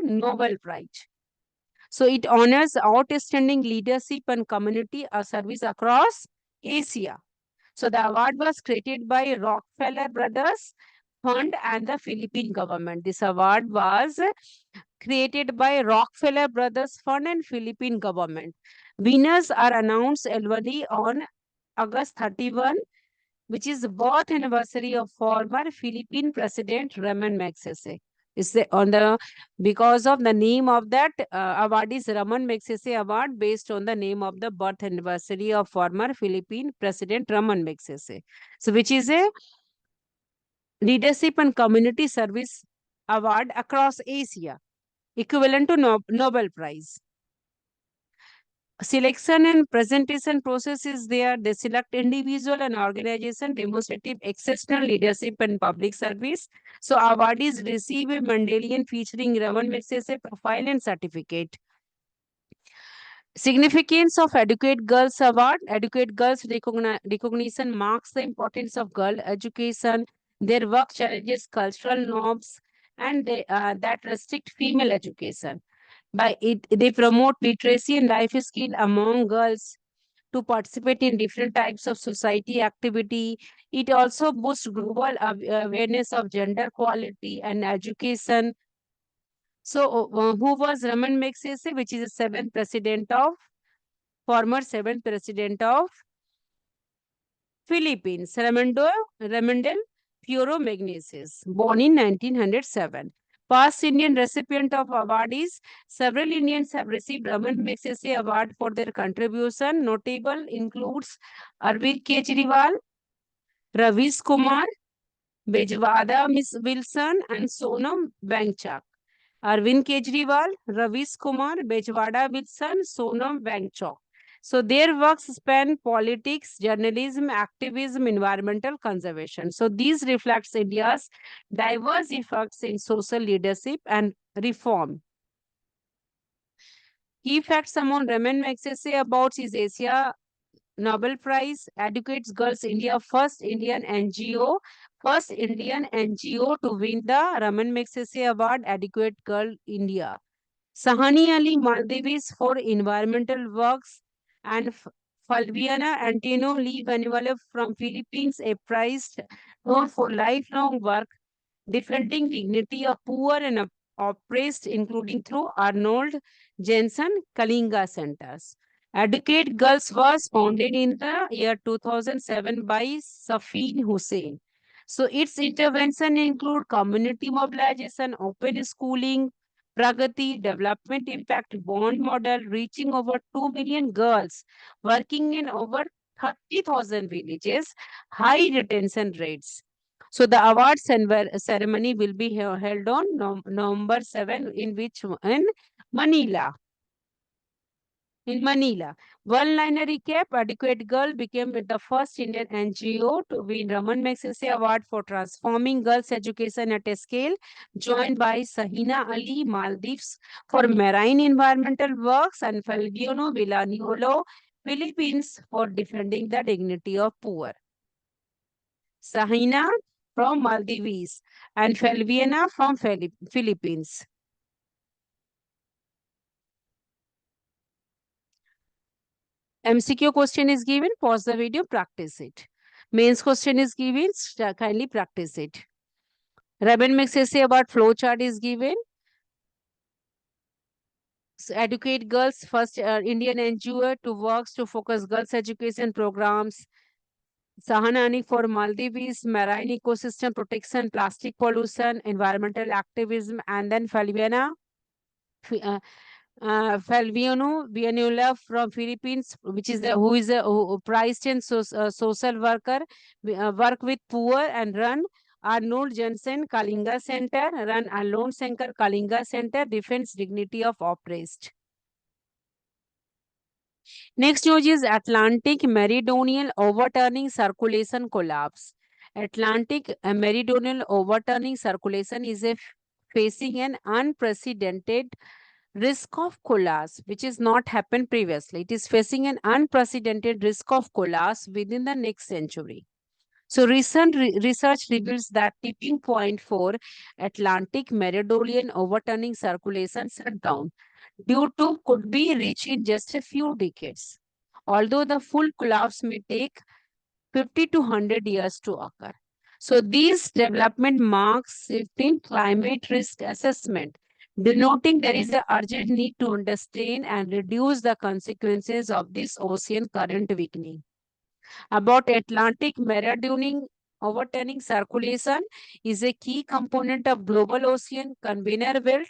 Nobel Prize. So it honors outstanding leadership and community service across Asia. So the award was created by Rockefeller Brothers Fund and the Philippine government. This award was created by Rockefeller Brothers Fund and Philippine government. Winners are announced annually on August 31, which is the birth anniversary of former Philippine President Ramon Magsaysay. Is the on the because of the name of that award is Ramon Magsaysay Award based on the name of the birth anniversary of former Philippine President Ramon Magsaysay. So, which is a leadership and community service award across Asia, equivalent to Nobel Prize. Selection and presentation process is there. They select individual and organization demonstrative exceptional leadership and public service. So awardees receive a medallion featuring Raman Magsaysay profile and certificate. Significance of Educate Girls Award. Educate Girls recognition marks the importance of girl education. Their work challenges cultural norms and that restrict female education. By it, they promote literacy and life skill among girls to participate in different types of society activity. It also boosts global awareness of gender equality and education. So, who was Raman Magsaysay, which is the former seventh president of Philippines, Ramondel Puro Magnesis, born in 1907. Past Indian recipient of awardees, several Indians have received Raman Magsaysay Award for their contribution. Notable includes Arvind Kejriwal, Ravish Kumar, Bejwada Miss Wilson, and Sonam Wangchuk. Arvind Kejriwal, Ravish Kumar, Bejwada Wilson, Sonam Wangchuk. So their works span politics, journalism, activism, environmental conservation. So these reflects India's diverse efforts in social leadership and reform. Key facts among Raman Magsaysay about his Asia Nobel Prize, Educates Girls India, first Indian NGO to win the Raman Magsaysay Award, Educate Girl India. Sahani Ali Maldives for environmental works and Falviana Antino Lee Vanuale from Philippines, a prize known for lifelong work defending dignity of poor and oppressed, including through Arnold Jensen Kalinga Centers. Educate Girls was founded in the year 2007 by Safin Hussain. So its intervention include community mobilization, open schooling, Pragati, development impact bond model, reaching over 2 million girls, working in over 30,000 villages, high retention rates. So the award ceremony will be held on November 7 in Manila. In Manila, one-liner recap, Adequate Girl became the first Indian NGO to win Raman Magsaysay Award for transforming girls' education at a scale, joined by Sahina Ali, Maldives, for marine environmental works, and Falviano Villanuolo, Philippines, for defending the dignity of poor. Sahina from Maldives and Falviana from Philippines. MCQ question is given, pause the video, practice it. Mains question is given, kindly practice it. Raman Magsaysay about flowchart is given. So Educate Girls, first Indian NGO to works to focus girls education programs. Sahanani for Maldives, marine ecosystem protection, plastic pollution, environmental activism, and then Falviano Villanueva from Philippines, which is who is a prized and social worker, work with poor and run Arnold Johnson Kalinga Center, run Alone Shankar Kalinga Center, defends dignity of oppressed. Next news is Atlantic Meridional Overturning Circulation Collapse. Atlantic Meridional Overturning Circulation is facing an unprecedented risk of collapse, which is not happened previously. It is facing an unprecedented risk of collapse within the next century. So recent research reveals that tipping point for Atlantic Meridional Overturning Circulation shutdown due to could be reached in just a few decades, although the full collapse may take 50 to 100 years to occur. So this development marks shift in climate risk assessment, denoting there is an urgent need to understand and reduce the consequences of this ocean current weakening. About Atlantic meridional overturning circulation is a key component of global ocean conveyor belt.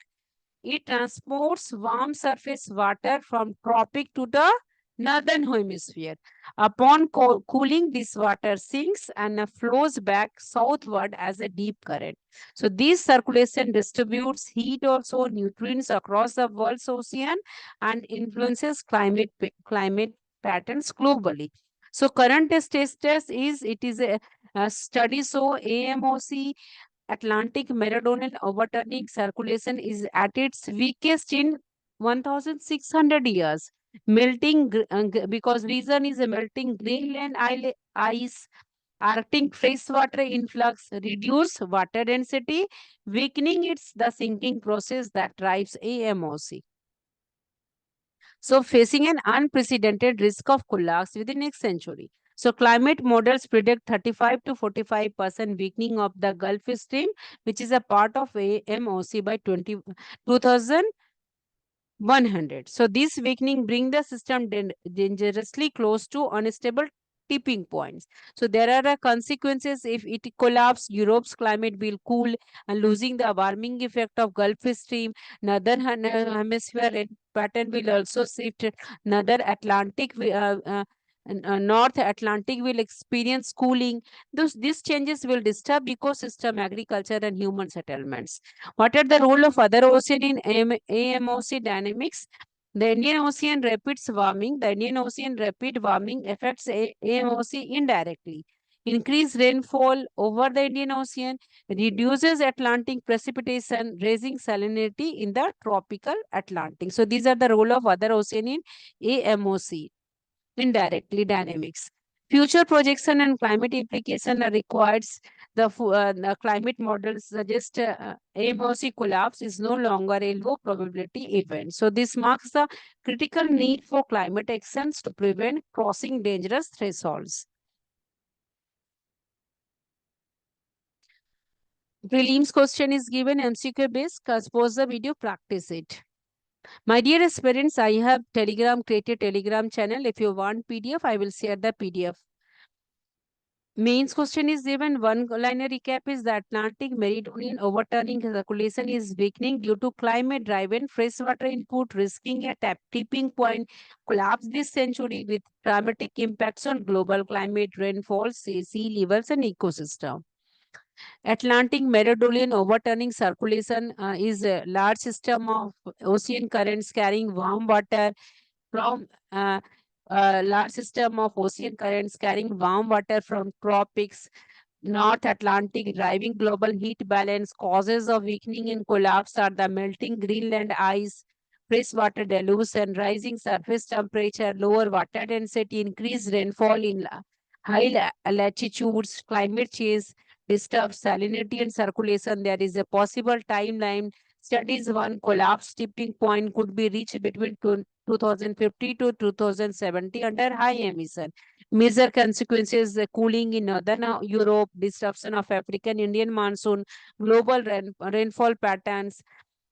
It transports warm surface water from tropic to the northern hemisphere. Upon cooling, this water sinks and flows back southward as a deep current. So this circulation distributes heat also nutrients across the world's ocean and influences climate patterns globally. So current status is it is a study so AMOC Atlantic meridional overturning circulation is at its weakest in 1600 years. Because reason is a melting Greenland ice, Arctic freshwater influx, reduce water density, weakening its the sinking process that drives AMOC. So facing an unprecedented risk of collapse within next century. So climate models predict 35 to 45% weakening of the Gulf Stream, which is a part of AMOC by 2100. So this weakening bring the system dangerously close to unstable tipping points. So there are consequences if it collapses. Europe's climate will cool and losing the warming effect of Gulf Stream. Northern hemisphere pattern will also shift. Northern Atlantic North Atlantic will experience cooling. These changes will disturb ecosystem, agriculture, and human settlements. What are the role of other ocean in AMOC dynamics? The Indian Ocean rapids warming. The Indian Ocean rapid warming affects AMOC indirectly. Increased rainfall over the Indian Ocean reduces Atlantic precipitation, raising salinity in the tropical Atlantic. So these are the role of other ocean in AMOC indirectly dynamics. Future projection and climate implication are required. The climate models suggest AMOC collapse is no longer a low probability event. So this marks the critical need for climate actions to prevent crossing dangerous thresholds. Prelims question is given MCQ based. Pause the video, practice it. My dear aspirants, I have created Telegram channel. If you want PDF, I will share the PDF. Mains question is given. One liner recap is the Atlantic Meridional overturning circulation is weakening due to climate driven freshwater input, risking a tipping point collapse this century with dramatic impacts on global climate, rainfall, sea levels, and ecosystem. Atlantic Meridional overturning circulation is a large system of ocean currents carrying warm water from large system of ocean currents carrying warm water from tropics, North Atlantic, driving global heat balance. Causes of weakening and collapse are the melting Greenland ice, freshwater deluge, and rising surface temperature, lower water density, increased rainfall in high latitudes, climate change disturbs salinity and circulation. There is a possible timeline. Studies one collapse tipping point could be reached between 2050 to 2070 under high emission. Major consequences cooling in northern Europe, disruption of African Indian monsoon, global rainfall patterns,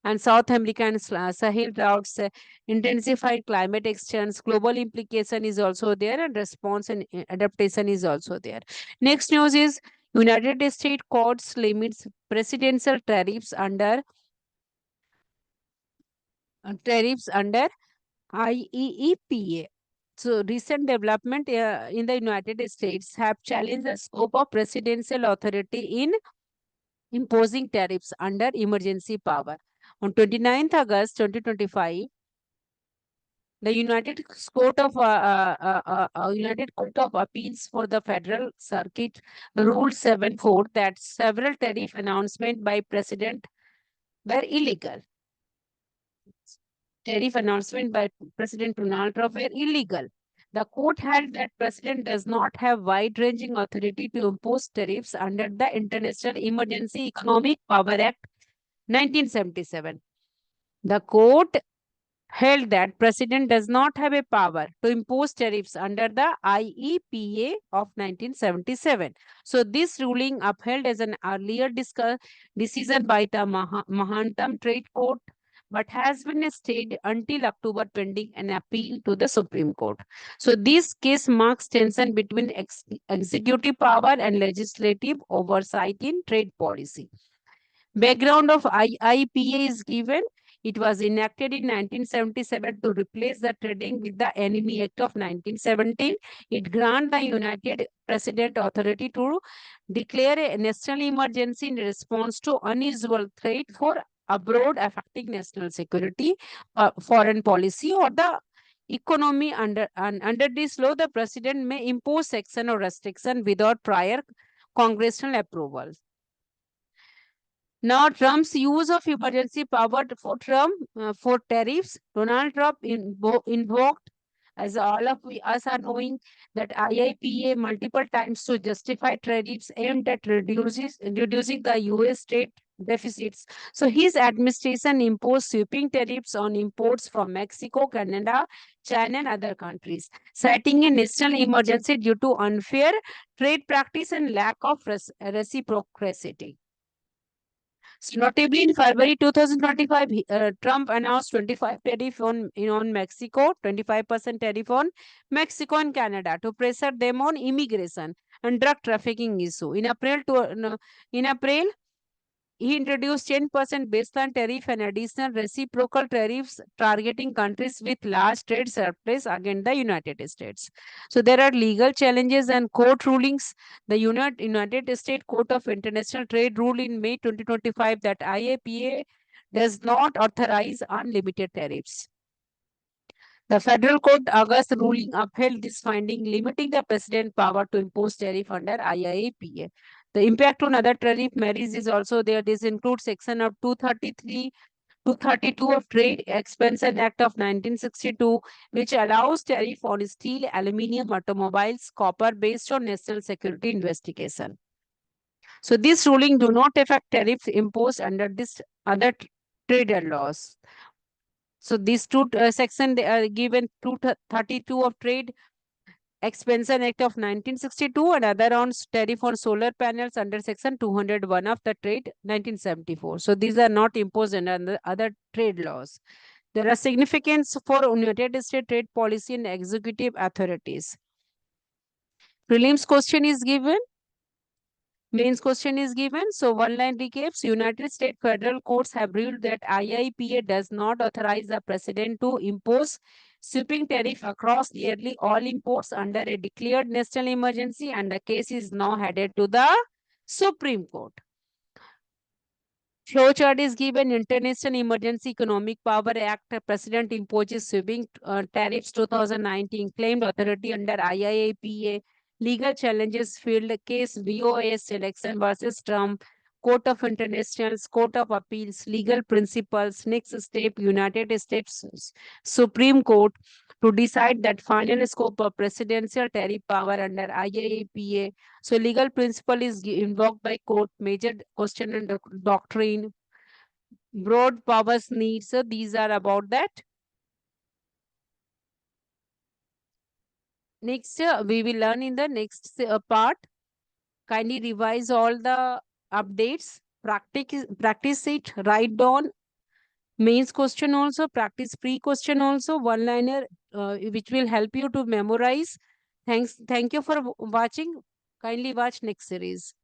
and South America and Sahel routes, intensified climate exchange, global implication is also there, and response and adaptation is also there. Next news is United States courts limits presidential tariffs under IEEPA. So recent development in the United States have challenged the scope of presidential authority in imposing tariffs under emergency power. On 29th August 2025, the United Court of Appeals for the Federal Circuit ruled 7-4 that several tariff announcements by President were illegal. Tariff announcement by President Donald Trump were illegal. The court held that President does not have wide-ranging authority to impose tariffs under the International Emergency Economic Power Act 1977. The court held that President does not have a power to impose tariffs under the IEPA of 1977. So this ruling upheld as an earlier decision by the Manhattan Trade Court, but has been stayed until October pending an appeal to the Supreme Court. So this case marks tension between executive power and legislative oversight in trade policy. Background of IIPA is given. It was enacted in 1977 to replace the Trading with the Enemy Act of 1917. It grants the United President authority to declare a national emergency in response to unusual threat for abroad affecting national security, foreign policy, or the economy. Under this law, the president may impose sanction or restriction without prior congressional approval. Now, Trump's use of emergency power for tariffs, Donald Trump invoked, as all of us are knowing, that IIPA multiple times to justify tariffs aimed at reducing the U.S. trade deficits. So his administration imposed sweeping tariffs on imports from Mexico, Canada, China, and other countries, citing a national emergency due to unfair trade practice and lack of reciprocity. So notably, in February 2025, Trump announced 25 tariff on Mexico, 25% tariff on Mexico and Canada to pressure them on immigration and drug trafficking issue. In April, he introduced 10% baseline tariff and additional reciprocal tariffs targeting countries with large trade surplus against the United States. So there are legal challenges and court rulings. The United States Court of International Trade ruled in May 2025 that IAPA does not authorize unlimited tariffs. The federal court August ruling upheld this finding, limiting the president's power to impose tariff under IIPA. The impact on other tariff measures is also there. This includes section of 232 of Trade Expansion Act of 1962, which allows tariff on steel, aluminium, automobiles, copper based on national security investigation. So this ruling do not affect tariffs imposed under this other trade laws. So these two sections, they are given 232 of Trade Expansion Act of 1962 and other on tariff on solar panels under section 201 of the Trade 1974. So these are not imposed under other trade laws. There are significance for United States trade policy and executive authorities. Prelims question is given. Mains question is given. So one line recaps. United States federal courts have ruled that IIPA does not authorize the president to impose sweeping tariff across nearly all imports under a declared national emergency, and the case is now headed to the Supreme Court. Flowchart is given. International Emergency Economic Power Act. President imposes sweeping tariffs 2019. Claimed authority under IIPA. Legal challenges field case BOS selection versus Trump. Court of Internationals, Court of Appeals, legal principles. Next step, United States Supreme Court to decide that final scope of presidential tariff power under IIPA. So legal principle is invoked by court, major question and doctrine, broad powers needs. So these are about that. Next, we will learn in the next part. Kindly revise all the updates, practice it, write down Mains question also, practice pre question also, one liner which will help you to memorize. Thank you for watching. Kindly watch next series.